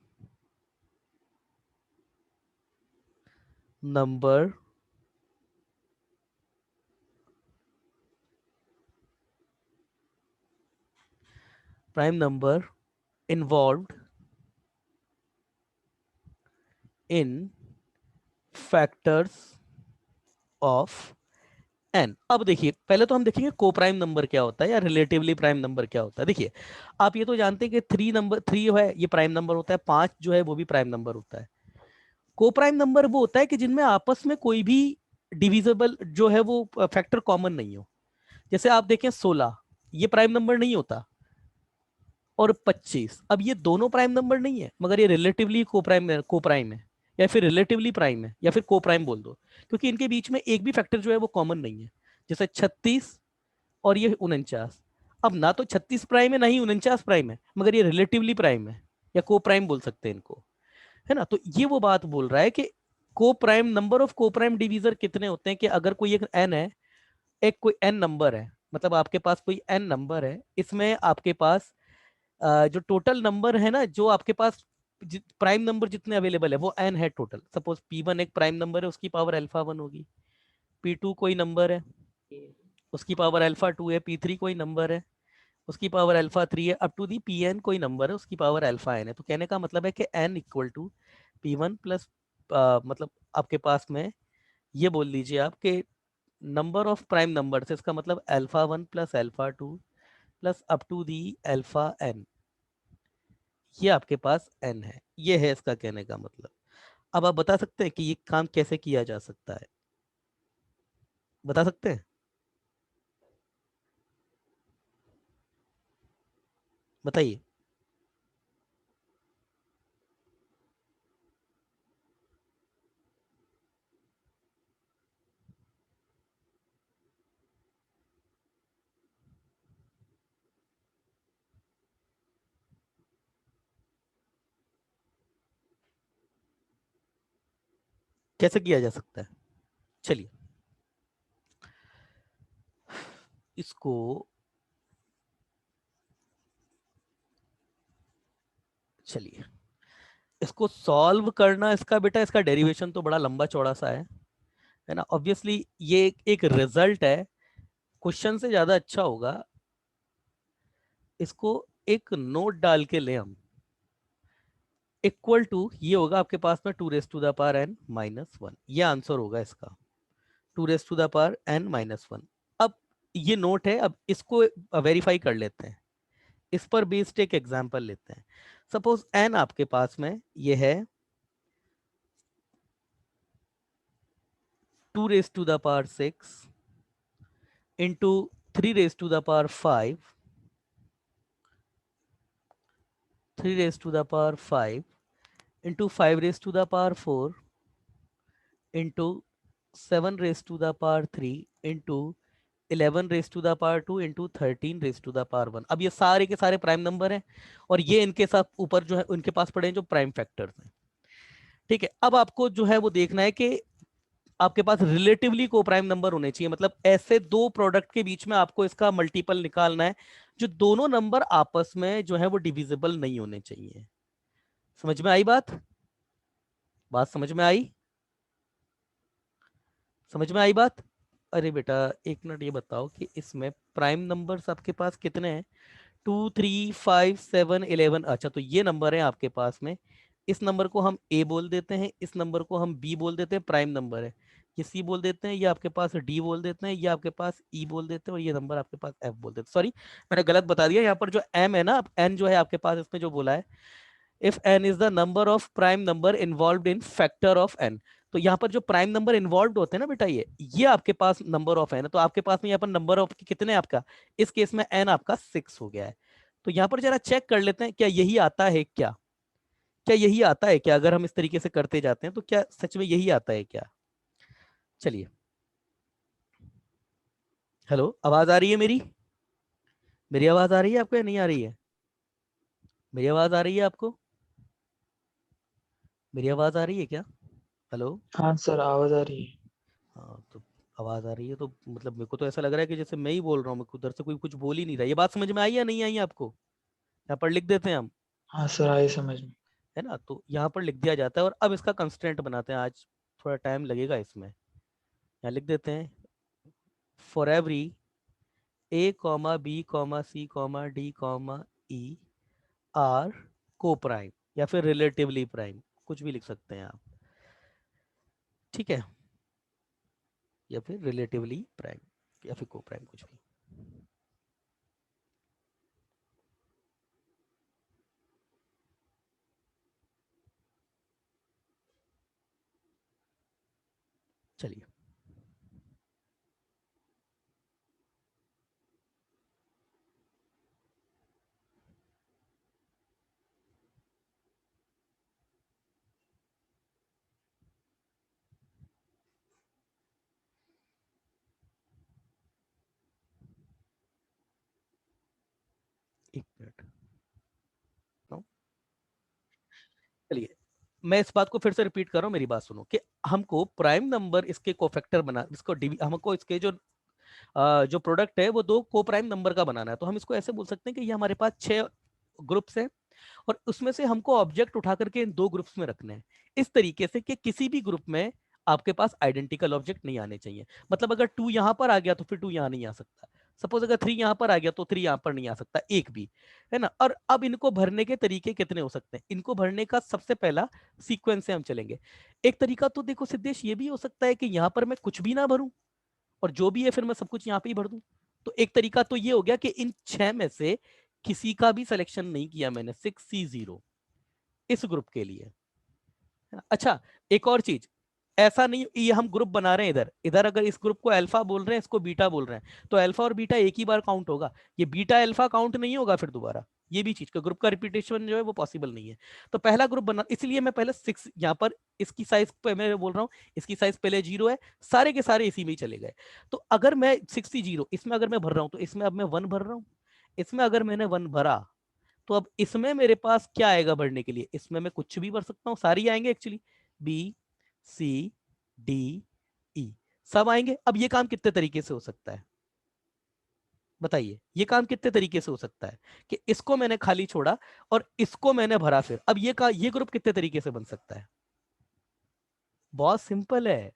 number involved in factors of n। अब देखिए पहले तो हम देखेंगे को प्राइम नंबर क्या होता है या रिलेटिवली प्राइम नंबर क्या होता है। देखिए आप ये तो जानते हैं कि 3 है ये प्राइम नंबर होता है, 5 जो है वो भी प्राइम नंबर होता है। को प्राइम नंबर वो होता है कि जिनमें आपस में कोई भी डिविजिबल जो है वो फैक्टर कॉमन नहीं हो। जैसे आप देखें 16 ये प्राइम नंबर नहीं होता, और 25 अब ये दोनों प्राइम नंबर नहीं है, मगर ये रिलेटिवली को प्राइम है या फिर रिलेटिवली प्राइम है या फिर को प्राइम बोल दो, क्योंकि इनके बीच में एक भी फैक्टर जो है वो कॉमन नहीं है। जैसे 36 और ये 49, अब ना तो 36 प्राइम है ना ही 49 प्राइम है, मगर ये रिलेटिवली प्राइम है या को प्राइम बोल सकते हैं इनको, है ना। तो ये वो बात बोल रहा है कि को प्राइम नंबर ऑफ को प्राइम डिवीजर कितने होते हैं, कि अगर कोई एक n है, एक कोई n नंबर है, मतलब आपके पास कोई n नंबर है, इसमें आपके पास जो टोटल नंबर है ना, जो आपके पास प्राइम नंबर जितने अवेलेबल है वो n है टोटल। सपोज p1 एक प्राइम नंबर है, उसकी पावर अल्फा 1 होगी। p2 कोई नंबर है, उसकी पावर अल्फा 2 है। p3 कोई नंबर है, उसकी पावर अल्फा 3 है। अप टू दी pn कोई नंबर है, उसकी पावर अल्फा n है। तो कहने का मतलब है कि n equal to p1 plus मतलब आपके पास में ये बोल लीजिए आप कि नंबर ऑफ प्राइम नंबर से, इसका मतलब alpha 1 plus alpha 2 plus up to the alpha n, ये आपके पास n है। ये है इसका कहने का मतलब। अब आप बता सकते हैं कि ये काम कैसे किया जा सकता है, बता सकते हैं? बताइए। कैसे किया जा सकता है? चलिए इसको चलिए इसको सॉल्व करना, इसका बेटा इसका डेरिवेशन तो बड़ा लंबा चौड़ा सा है ना। ऑब्वियसली ये एक रिजल्ट है, क्वेश्चन से ज्यादा अच्छा होगा इसको एक नोट डाल के ले हम। इक्वल टू ये होगा आपके पास में 2⁻n-1, ये आंसर होगा इसका 2⁻n-1। अब ये नोट है, अब इसको वेरीफाई कर लेते हैं, इस पर बेस्ड एक एग्जांपल लेते हैं। सपोज n आपके पास में ये है 2⁻6 into 3⁻5 3⁻5 into 5⁻4 into 7⁻3 into 11⁻2 into 13⁻1। अब ये सारे के सारे प्राइम नंबर हैं, और ये इनके साथ ऊपर जो है उनके पास पड़े हैं जो प्राइम फैक्टर्स हैं। ठीक है, अब आपको जो है वो देखना है कि आपके पास रिलेटिवली को प्राइम नंबर होने चाहिए, मतलब ऐसे दो प्रोडक्ट के बीच में आपको इसका मल्टीपल निकालना है जो दोनों नंबर आपस में जो है वो डिविजिबल नहीं होने चाहिए। समझ में आई बात? बात समझ में आई? समझ में आई बात? अरे बेटा एक मिनट, ये बताओ कि इसमें प्राइम नंबर्स आपके पास कितने हैं? 2 3 5 7 11। अच्छा तो ये नंबर है आपके पास में, इस नंबर को हम ए बोल देते हैं, इस नंबर को हम बी बोल देते हैं, प्राइम नंबर है। ये सी बोल देते हैं, ये आपके पास डी बोल देते हैं, ये आपके पास ई बोल देते हैं, और ये नंबर आपके पास एफ बोल देते हैं। सॉरी मैंने गलत बता दिया, यहाँ पर जो एम है ना, एन जो है आपके पास इसमें जो बोला है, if n is the number of prime number involved in factor of n। तो यहाँ पर जो प्राइम नंबर इन्वॉल्व होते हैं ना बेटा, ये आपके पास नंबर ऑफ n है। तो आपके पास में यहाँ पर नंबर ऑफ कितने हैं आपका, इस केस में n आपका 6 हो गया है। तो यहाँ पर जरा चेक कर लेते हैं क्या यही आता है क्या, क्या यही आता है क्या, अगर हम इस तरीके से करते जाते हैं तो क्या सच में यही आता है क्या। चलिए, हेलो, आवाज आ रही है मेरी, मेरी आवाज आ रही है आपको या नहीं आ रही है, मेरी आवाज आ रही है आपको, मेरी आवाज आ रही है क्या, हेलो। हाँ सर, आवाज आ रही है। हाँ तो आवाज आ रही है तो मतलब मेरे को तो ऐसा लग रहा है कि जैसे मैं ही बोल रहा हूँ, मेरे को उधर से कोई कुछ बोल ही नहीं रहा। ये बात समझ में आई या नहीं आई आपको, यहाँ पर लिख देते हैं हम, हाँ सर, आए समझ में। है ना। तो यहाँ पर लिख दिया जाता है और अब इसका कंस्ट्रेंट बनाते हैं, आज थोड़ा टाइम लगेगा इसमें। यहाँ लिख देते हैं for every a comma b comma c comma d comma e are को प्राइम या फिर रिलेटिवली प्राइम, कुछ भी लिख सकते हैं आप, ठीक है, या फिर रिलेटिवली प्राइम या फिर को प्राइम, कुछ भी। चलिए, एक मिनट, नो? चलिए, मैं इस बात को फिर से रिपीट कर रहा हूँ, मेरी बात सुनो कि हमको प्राइम नंबर इसके कोफैक्टर बना, इसको हमको इसके जो प्रोडक्ट है वो दो को प्राइम नंबर का बनाना है। तो हम इसको ऐसे बोल सकते हैं कि ये हमारे पास 6 ग्रुप्स हैं और उसमें से हमको ऑब्जेक्ट उठा करके इन 2 ग्रुप्स में रखने हैं, इस तरीके से कि किसी भी ग्रुप में आपके पास आइडेंटिकल ऑब्जेक्ट नहीं आने चाहिए। मतलब अगर 2 यहाँ पर आ गया तो फिर 2 यहाँ नहीं आ सकता, सपोज अगर 3 यहाँ पर आ गया तो 3 यहाँ पर नहीं आ सकता, एक भी, है ना। और अब इनको भरने के तरीके कितने हो सकते हैं, इनको भरने का सबसे पहला सीक्वेंस से हम चलेंगे। एक तरीका तो देखो सिद्धेश ये भी हो सकता है कि यहाँ पर मैं कुछ भी ना भरूं और जो भी है फिर मैं सब कुछ यहाँ पे ही भर दूं। तो एक तरीका तो ये हो गया कि इन 6 में से किसी का भी सिलेक्शन नहीं किया मैंने, 6C0 इस ग्रुप के लिए, है ना? अच्छा, एक और चीज, ऐसा नहीं ये हम ग्रुप बना रहे हैं, इधर इधर अगर इस ग्रुप को अल्फा बोल रहे हैं, इसको बीटा बोल रहे हैं, तो अल्फा और बीटा एक ही बार काउंट होगा, ये बीटा अल्फा काउंट नहीं होगा फिर दोबारा। ये भी चीज का ग्रुप का रिपीटेशन जो है वो पॉसिबल नहीं है। तो पहला ग्रुप बना, इसलिए मैं पहले 6 यहाँ पर इसकी साइज पे मैं बोल रहा हूँ, इसकी साइज पहले 0 है, सारे के सारे इसी में ही चले गए। तो अगर मैं 6C0 इसमें अगर मैं भर रहा हूँ तो इसमें अब मैं 1 भर रहा हूँ, इसमें अगर मैंने 1 भरा तो अब इसमें मेरे पास क्या आएगा भरने के लिए, इसमें मैं कुछ भी भर सकता हूँ, सारे ही आएंगे actually, b C D e सब आएंगे। अब ये काम कितने तरीके से हो सकता है बताइए, ये काम कितने तरीके से हो सकता है कि इसको मैंने खाली छोड़ा और इसको मैंने भरा, फिर अब ये ग्रुप कितने तरीके से बन सकता है। बहुत सिंपल है,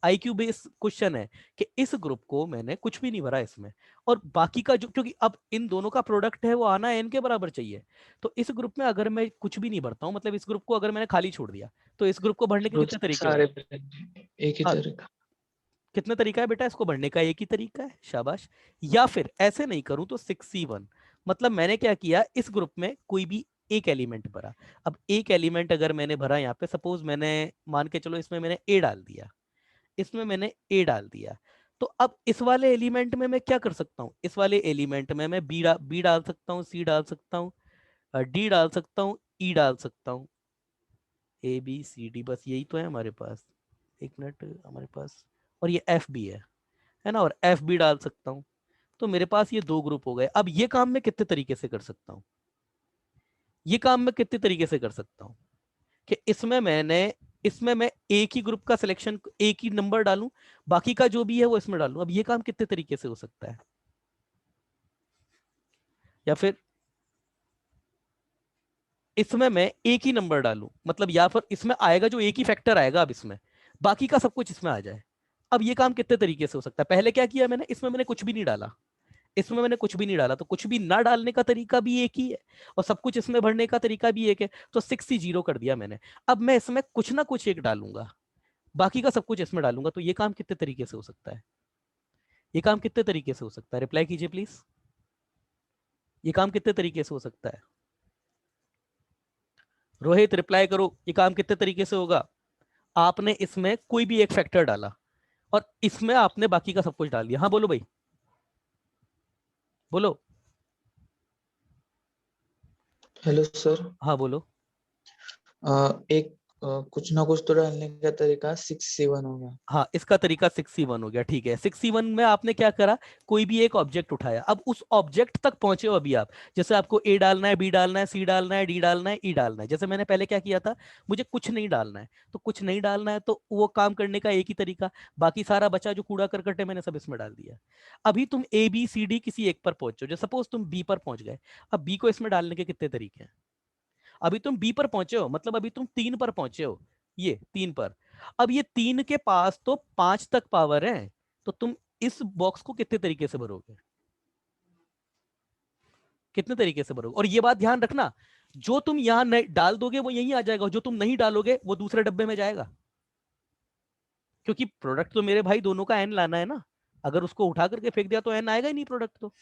आईक्यू बेस्ड क्वेश्चन है कि इस ग्रुप को मैंने कुछ भी नहीं भरा इसमें, और बाकी का जो, क्योंकि अब इन दोनों का प्रोडक्ट है वो आना एन के बराबर चाहिए, तो इस ग्रुप में अगर मैं कुछ भी नहीं भरता हूं, मतलब इस ग्रुप को अगर मैंने खाली छोड़ दिया, तो इस ग्रुप को भरने के तो कितने तरीके सारे होंगे। एक ही हाँ, तरह का। कितने तरीका है बेटा, इसको भरने का एक ही तरीका है, शाबाश। या फिर ऐसे नहीं करूं तो 6C1, मतलब मैंने क्या किया, इस ग्रुप में कोई भी एक एलिमेंट भरा। अब एक एलिमेंट अगर मैंने भरा यहाँ पे, सपोज मैंने मान के चलो इसमें मैंने ए डाल दिया, इसमें मैंने ए डाल दिया, तो अब इस वाले एलिमेंट में मैं क्या कर सकता हूँ, इस वाले एलिमेंट में मैं बी डाल सकता हूँ, सी डाल सकता हूँ, डी डाल सकता हूँ, ई डाल सकता हूँ, ए बी सी डी, बस यही तो है हमारे पास, एक मिनट हमारे पास, और ये एफ भी है ना, और एफ भी डाल सकता हूँ। तो मेरे पास ये 2 ग्रुप हो गए। अब ये काम मैं कितने तरीके से कर सकता हूँ, ये काम मैं कितने तरीके से कर सकता हूँ कि इसमें मैं एक ही ग्रुप का सिलेक्शन, एक ही नंबर डालूं, बाकी का जो भी है वो इसमें डालूं। अब ये काम कितने तरीके से हो सकता है, या फिर इसमें मैं एक ही नंबर डालूं, मतलब या फिर इसमें आएगा जो एक ही फैक्टर आएगा, अब इसमें बाकी का सब कुछ इसमें आ जाए। अब ये काम कितने तरीके से हो सकता है, पहले क्या किया मैंने, इसमें मैंने कुछ भी नहीं डाला, इसमें मैंने कुछ भी नहीं डाला, तो कुछ भी ना डालने का तरीका भी एक ही है और सब कुछ इसमें भरने का तरीका भी एक है, तो 6C0 कर दिया मैंने। अब मैं इसमें कुछ ना कुछ एक डालूंगा, बाकी का सब कुछ इसमें डालूंगा, तो ये काम कितने तरीके से हो सकता है, ये काम कितने तरीके से हो सकता है, रिप्लाई कीजिए प्लीज, ये काम कितने तरीके से हो सकता है, रोहित रिप्लाई करो, ये काम कितने तरीके से होगा। आपने इसमें कोई भी एक फैक्टर डाला और इसमें आपने बाकी का सब कुछ डाल दिया। हाँ बोलो भाई, बोलो, हेलो सर। हाँ बोलो। एक कुछ ना कुछ तो डालने का तरीका 6C1 होगा। हाँ, इसका तरीका 6C1 हो गया। ठीक है, 6C1 में आपने क्या करा, कोई भी एक ऑब्जेक्ट उठाया, अब उस ऑब्जेक्ट तक पहुंचे हो अभी आप। जैसे आपको ए डालना है, बी डालना है, सी डालना है, डी डालना है, ई डालना है। जैसे मैंने पहले क्या किया था, मुझे कुछ नहीं डालना है, तो कुछ नहीं डालना है तो वो काम करने का एक ही तरीका, बाकी सारा बचा जो कूड़ा करकट है मैंने सब इसमें डाल दिया। अभी तुम ए बी सी डी किसी एक पर पहुंचो, जो सपोज तुम बी पर पहुंच गए, अब बी को इसमें डालने के कितने तरीके हैं। अभी तुम बी पर पहुंचे हो, मतलब अभी तुम 3 पर पहुंचे हो, ये 3 पर। अब ये 3 के पास तो 5 तक पावर है, तो तुम इस बॉक्स को कितने तरीके से भरोगे, कितने तरीके से भरोगे। और ये बात ध्यान रखना, जो तुम यहां डाल दोगे वो यहीं आ जाएगा, जो तुम नहीं डालोगे वो दूसरे डब्बे में जाएगा, क्योंकि प्रोडक्ट तो मेरे भाई दोनों का एन लाना है ना। अगर उसको उठा करके फेंक दिया तो एन आएगा ही नहीं प्रोडक्ट। तो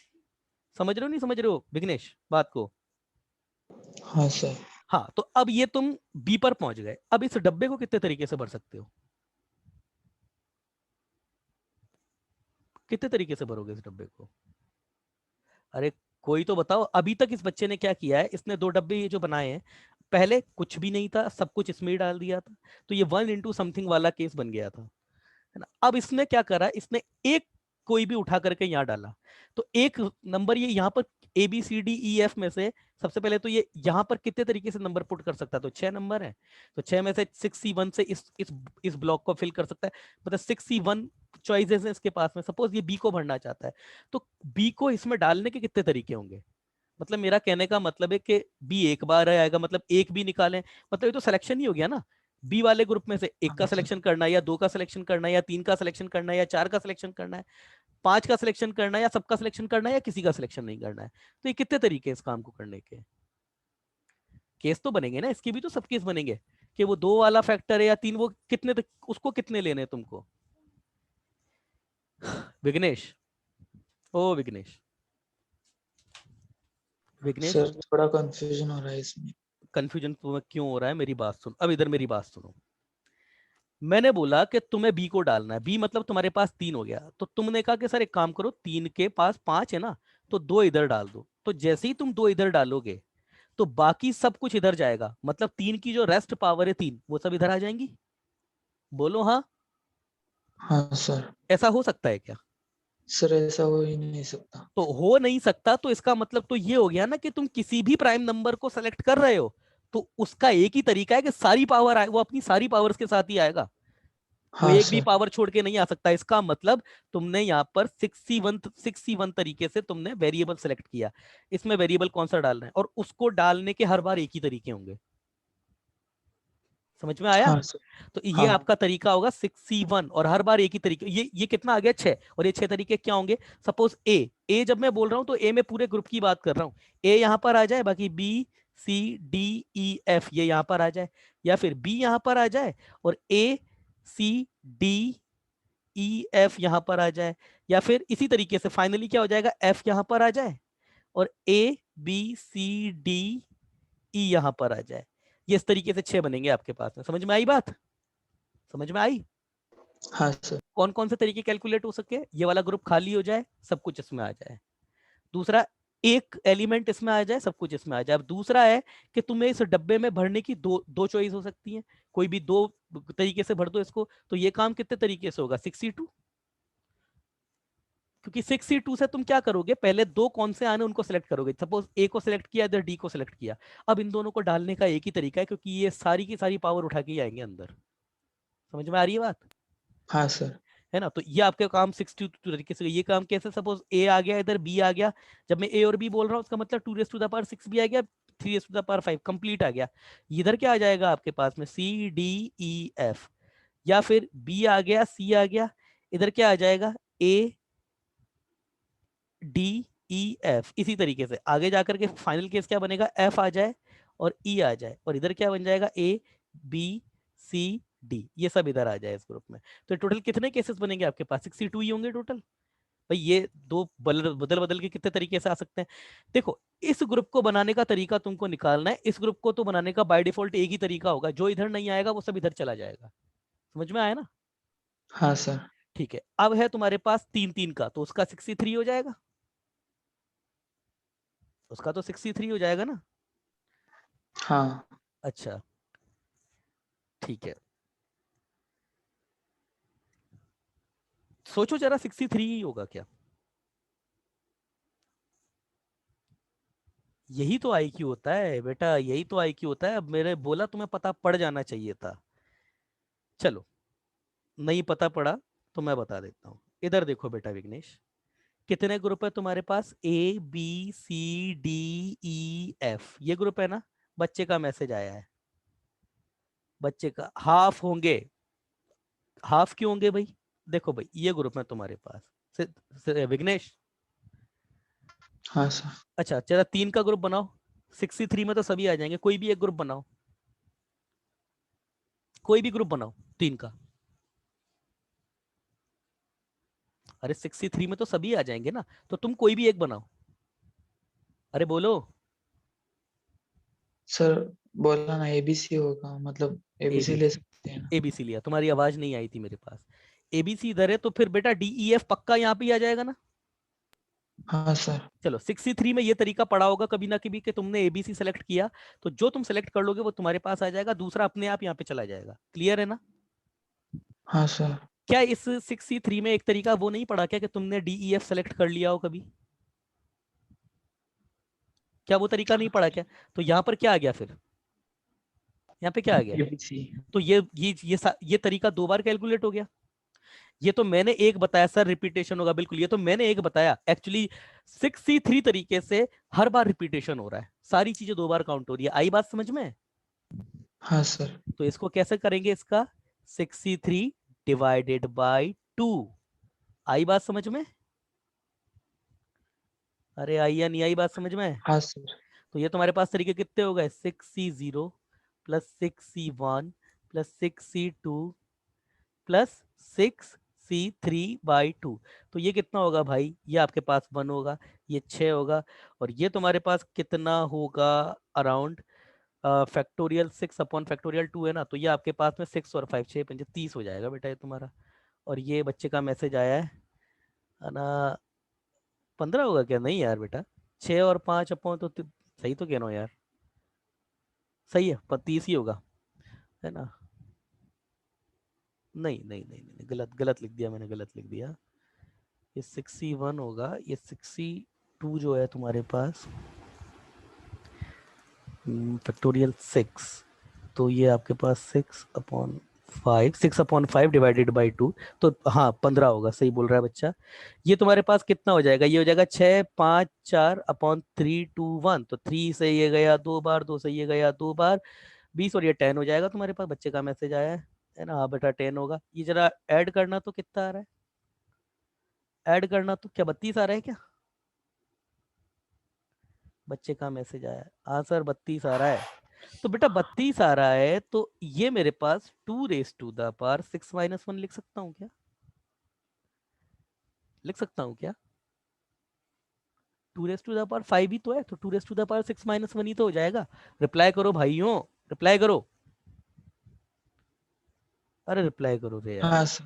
समझ रहे हो नहीं समझ रहे हो विघ्नेश बात को। हाँ सर। हाँ, तो अब ये तुम बी पर पहुंच गए, अब इस डब्बे को कितने तरीके से भर सकते हो, कितने तरीके से भरोगे इस डब्बे को। अरे कोई तो बताओ। अभी तक इस बच्चे ने क्या किया है, इसने 2 डब्बे ये जो बनाए हैं, पहले कुछ भी नहीं था, सब कुछ इसमें ही डाल दिया था, तो ये 1 into something वाला केस बन गया था, है ना। अब इसने क्या करा, इसने एक कोई भी उठा करके यहाँ डाला, तो एक नंबर ये यहाँ पर a B C D E f में से सबसे पहले तो ये यहाँ पर कितने तरीके से नंबर पुट कर सकता है, तो 6 नंबर है, तो 6 में से 6C1 से इस ब्लॉक को फिल कर सकता है, मतलब 6C1 चॉइसेस है इसके पास में। सपोज ये बी को भरना चाहता है, तो बी को इसमें डालने के कितने तरीके होंगे। मतलब मेरा कहने का मतलब है कि बी एक बार आएगा, मतलब एक भी निकालें, मतलब ये तो सिलेक्शन ही हो गया ना। बी वाले ग्रुप में से एक का हाँ सर। सिलेक्शन करना है, या 2 का सिलेक्शन करना है, या 3 का सिलेक्शन करना है, या 4 का सिलेक्शन करना है, 5 का सिलेक्शन करना है, या सबका सिलेक्शन करना है, या किसी का सिलेक्शन नहीं करना है। तो ये कितने तरीके हैं इस काम को करने के, केस तो बनेंगे ना, इसके भी तो सब केस बनेंगे कि वो 2 वाला फैक्टर है या 3, वो कितने उसको कितने लेने तुमको। विघ्नेश, ओ विघ्नेश, विघ्नेश। सर थोड़ा कंफ्यूजन हो रहा है इसमें। कंफ्यूजन तुम्हें क्यों हो रहा है, मेरी बात सुन, अब इधर मेरी बात सुनो। मैंने बोला कि तुम्हें बी को डालना है, बी मतलब तुम्हारे पास 3 हो गया, तो तुमने कहा कि सर एक काम करो, 3 के पास 5 है ना, तो 2 इधर डाल दो। तो जैसे ही तुम 2 इधर डालोगे, तो बाकी सब कुछ इधर जाएगा, मतलब 3 की जो रेस्ट पावर है 3, वो सब इधर आ जाएंगी। बोलो हाँ। हाँ सर। ऐसा हो सकता है क्या। सर ऐसा हो ही नहीं सकता। तो हो नहीं सकता, तो इसका मतलब तो ये हो गया ना कि तुम किसी भी प्राइम नंबर को सेलेक्ट कर रहे हो, तो उसका एक ही तरीका है कि सारी पावर आए, वो अपनी सारी पावर्स के साथ ही आएगा, वो हाँ एक भी सर। पावर छोड़ के नहीं आ सकता। इसका मतलब तुमने यहाँ पर 6C1 तरीके से तुमने वेरिएबल सेलेक्ट किया, इसमें वेरिएबल कौन सा डालना है, और उसको डालने के हर बार एक ही तरीके होंगे। समझ में आया। हाँ सर। तो ये हाँ। आपका तरीका होगा 6C1, और हर बार एक ही तरीके। ये कितना आ गया 6, और ये 6 तरीके क्या होंगे। सपोज ए जब मैं बोल रहा हूं तो ए में पूरे ग्रुप की बात कर रहा हूं, ए यहां पर आ जाए, बाकी b C D E F ये यहां पर आ जाए, या फिर बी यहां पर आ जाए और ए सी डी ई एफ यहां पर आ जाए, या फिर इसी तरीके से फाइनली क्या हो जाएगा, एफ यहां पर आ जाए और A B C D E यहां पर आ जाए। ये इस तरीके से 6 बनेंगे आपके पास में। समझ में आई बात, समझ में आई। हाँ सर। कौन कौन से तरीके कैलकुलेट हो सके, ये वाला ग्रुप खाली हो जाए, सब कुछ इसमें आ जाए। दूसरा, एक एलिमेंट इसमें आ जाए, सब कुछ इसमें आ जाए। अब दूसरा है कि तुम्हें इस डब्बे में भरने की दो चॉइस हो सकती है, कोई भी 2 तरीके से भर दो इसको। तो ये काम कितने तरीके से होगा, 6C2, क्योंकि 6C2 से तुम क्या करोगे, पहले 2 कौन से आने उनको सेलेक्ट करोगे। सपोज ए को सेलेक्ट किया, इधर डी को सेलेक्ट किया, अब इन दोनों को डालने का एक ही तरीका है, क्योंकि ये सारी की सारी पावर उठा के ही आएंगे अंदर। समझ में आ रही है बात, हाँ सर। है ना। तो ये आपके काम 6 तरीके से। ये काम कैसे, सपोज ए आ गया, इधर बी आ गया, जब मैं ए और बी बोल रहा हूँ उसका मतलब 2 raised to the power 6 भी आ गया, 3 raised to the power 5 complete आ गया। इधर क्या आ जाएगा आपके पास में, सी डी ई एफ, या फिर बी आ गया, सी आ गया, इधर क्या आ जाएगा, ए डी ई एफ। इसी तरीके से आगे जाकर के फाइनल केस क्या बनेगा, एफ आ जाए और ई आ जाए, और इधर क्या बन जाएगा, ए बी सी डी, ये सब इधर आ जाए इस ग्रुप में। तो टोटल कितने केसेस बनेंगे आपके पास, 62 ही होंगे टोटल। भाई ये 2 बदल बदल के कितने तरीके से आ सकते हैं। देखो, इस ग्रुप को बनाने का तरीका तुमको निकालना है। इस ग्रुप को तो बनाने का बाय डिफॉल्ट एक ही तरीका होगा, जो इधर नहीं आएगा वो सब इधर चला जाएगा। समझ में आया ना। हाँ सर। ठीक है, अब है तुम्हारे पास 3 3 का, तो उसका 63 हो जाएगा, उसका तो 63 हो जाएगा ना। हाँ अच्छा ठीक है, सोचो जरा 63 ही होगा क्या? यही तो आईक्यू होता है बेटा, यही तो आईक्यू होता है। अब मेरे बोला तुम्हें पता पड़ जाना चाहिए था। चलो, नहीं पता पड़ा तो मैं बता देता हूँ। इधर देखो बेटा विघ्नेश, कितने ग्रुप है तुम्हारे पास? A B C D E F, ये ग्रुप है ना? बच्चे का मैसेज आया है, बच्चे का हाफ होंगे। हाफ क्यों होंगे भाई? देखो भाई, ये ग्रुप है तुम्हारे पास। विघ्नेश, हाँ सर। अच्छा चलो 3 का ग्रुप बनाओ। 63 में तो सभी आ जाएंगे, कोई भी एक ग्रुप बनाओ, कोई भी ग्रुप बनाओ 3 का। अरे 63 में तो सभी आ जाएंगे ना, तो तुम कोई भी एक बनाओ। अरे बोलो। सर बोला ना एबीसी होगा, मतलब एबीसी ले एबीसी, सकते हैं ना। एबीसी लिया, तुम्हारी आवाज नहीं आई थी मेरे पास। एबीसी इधर है, तो फिर बेटा डीईएफ पक्का यहाँ पे ही आ जाएगा ना। हाँ सर। चलो 63 में ये तरीका पड़ा होगा कभी ना कभी कि तुमने एबीसी सेलेक्ट किया, तो जो तुम सेलेक्ट कर लोगे वो तुम्हारे पास आ जाएगा, दूसरा अपने आप यहाँ पे चला जाएगा। क्लियर है ना? हाँ सर। क्या इस 63 में एक तरीका वो नहीं पड़ा क्या कि तुमने डीईएफ सेलेक्ट कर लिया हो कभी? क्या वो तरीका नहीं पड़ा क्या? तो यहाँ पर क्या आ गया फिर? यहाँ पे क्या आ गया? एबीसी। तो ये तरीका 2 बार कैलकुलेट हो गया। ये तो मैंने एक बताया सर, रिपीटेशन होगा, बिल्कुल ये तो मैंने एक बताया। एक्चुअली 63 तरीके से हर बार रिपीटेशन हो रहा है, सारी चीजें 2 बार काउंट हो रही है। आई बात समझ में? हाँ सर। तो इसको कैसे करेंगे इसका? 63 डिवाइडेड बाई 2। आई बात समझ में? अरे आई या नहीं आई बात समझ में? हाँ सर। तो ये तुम्हारे पास तरीके कितने हो गए? 6C0 plus 6C1 plus 6C2 plus 6C3/2। तो ये कितना होगा भाई? ये आपके पास 1 होगा, ये 6 होगा, और ये तुम्हारे पास कितना होगा? अराउंड फैक्टोरियल 6 अपॉन फैक्टोरियल 2 है ना, तो ये आपके पास में 6 और 5 6 5 30 हो जाएगा बेटा ये तुम्हारा। और ये बच्चे का मैसेज आया है ना, 15 होगा क्या? नहीं यार बेटा, 6 और 5 अपॉन तो सही तो कह रहा हूँ यार, सही है, 30 ही होगा, है ना? नहीं नहीं नहीं नहीं, गलत गलत लिख दिया मैंने, गलत लिख दिया। ये 61 होगा, ये 62 जो है तुम्हारे पास फैक्टोरियल 6, तो ये आपके पास 6/5 डिवाइडेड बाई 2, तो हाँ 15 होगा, सही बोल रहा है बच्चा। ये तुम्हारे पास कितना हो जाएगा? ये हो जाएगा 6 5 4/3 2 1, तो 3 से ये गया 2 बार, 2 से ये गया 2 बार, 20, और ये 10 हो जाएगा तुम्हारे पास। बच्चे का मैसेज आया है ना? हाँ बेटा 10 होगा। ये जरा ऐड करना तो कितना आ रहा है? ऐड करना तो क्या 32 आ रहा है क्या? बच्चे का मैसेज आया, हाँ सर 32 आ रहा है। तो बेटा 32 आ रहा है, तो ये मेरे पास 2⁻6 - 1 लिख सकता हूँ क्या? लिख सकता हूँ क्या? 2⁻5 ही तो है, तो 2⁻6 - 1 ही तो हो जाएगा। रिप्लाई करो भाइयों, रिप्लाई करो। अरे रिप्लाई करो रे यार, हाँ सर।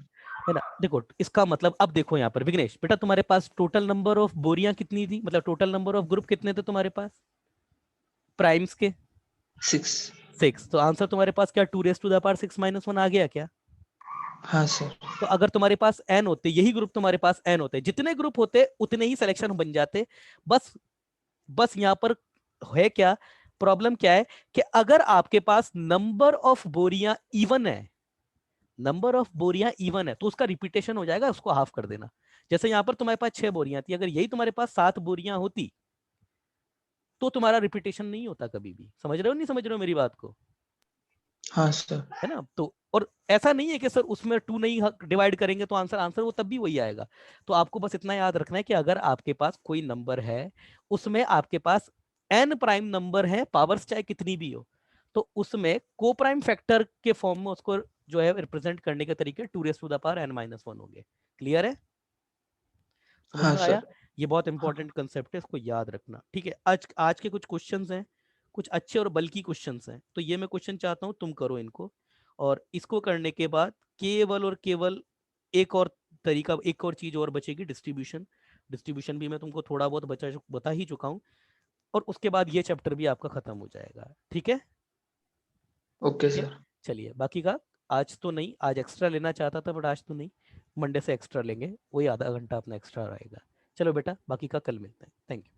है ना? देखो इसका मतलब, अब देखो यहाँ पर विघ्नेश बेटा, तुम्हारे पास टोटल नंबर ऑफ बोरियां कितनी थी, मतलब टोटल नंबर ऑफ ग्रुप कितने थे तुम्हारे पास प्राइम्स के? 6। 6। तो आंसर तुम्हारे पास क्या 2⁻6 - 1 आ गया क्या? हाँ सर। तो अगर तुम्हारे पास एन होते, यही ग्रुप तुम्हारे पास एन होते, जितने ग्रुप होते उतने ही सिलेक्शन बन जाते। बस बस यहाँ पर है क्या प्रॉब्लम, क्या है कि अगर आपके पास नंबर ऑफ बोरियां इवन है, नंबर ऑफ बोरियां इवन है, तो उसका रिपीटेशन हो जाएगा, उसको हाफ कर देना। जैसे यहाँ पर तुम्हारे पास 6 बोरियां थी, अगर यही तुम्हारे पास 7 बोरियां होती तो तुम्हारा रिपीटेशन नहीं होता कभी भी। समझ रहे हो नहीं समझ रहे हो मेरी बात को? हाँ सर। है ना? तो और ऐसा नहीं है कि सर उसमें 2 नहीं डिवाइड करेंगे तो आंसर वो तब भी वही आएगा। तो आपको बस इतना याद रखना है कि अगर आपके पास कोई नंबर है, उसमें आपके पास एन प्राइम नंबर है, पावर्स चाहे कितनी भी हो, तो उसमें को प्राइम फैक्टर के फॉर्म में उसको जो है रिप्रेजेंट करने के तरीके 2⁻n - 1 होंगे। क्लियर है? समझ हाँ में आया? सर। ये बहुत हाँ इंपॉर्टेंट कंसेप्ट है, इसको याद रखना, ठीक है? आज के कुछ क्वेश्चंस हैं, कुछ अच्छे और बल्कि क्वेश्चंस हैं, तो ये मैं क्वेश्चन चाहता हूँ तुम करो इनको। और इसको करने के बाद केवल और केवल एक और तरीका, एक और चीज और बचेगी, डिस्ट्रीब्यूशन। डिस्ट्रीब्यूशन भी मैं तुमको थोड़ा बहुत बता ही चुका हूँ। और उसके बाद ये चैप्टर भी आपका खत्म हो जाएगा। ठीक है? ओके ठीक है? सर। चलिए, बाकी का आज तो नहीं, आज एक्स्ट्रा लेना चाहता था बट आज तो नहीं, मंडे से एक्स्ट्रा लेंगे, वही आधा घंटा अपना एक्स्ट्रा रहेगा। चलो बेटा, बाकी का कल मिलते हैं। Thank you.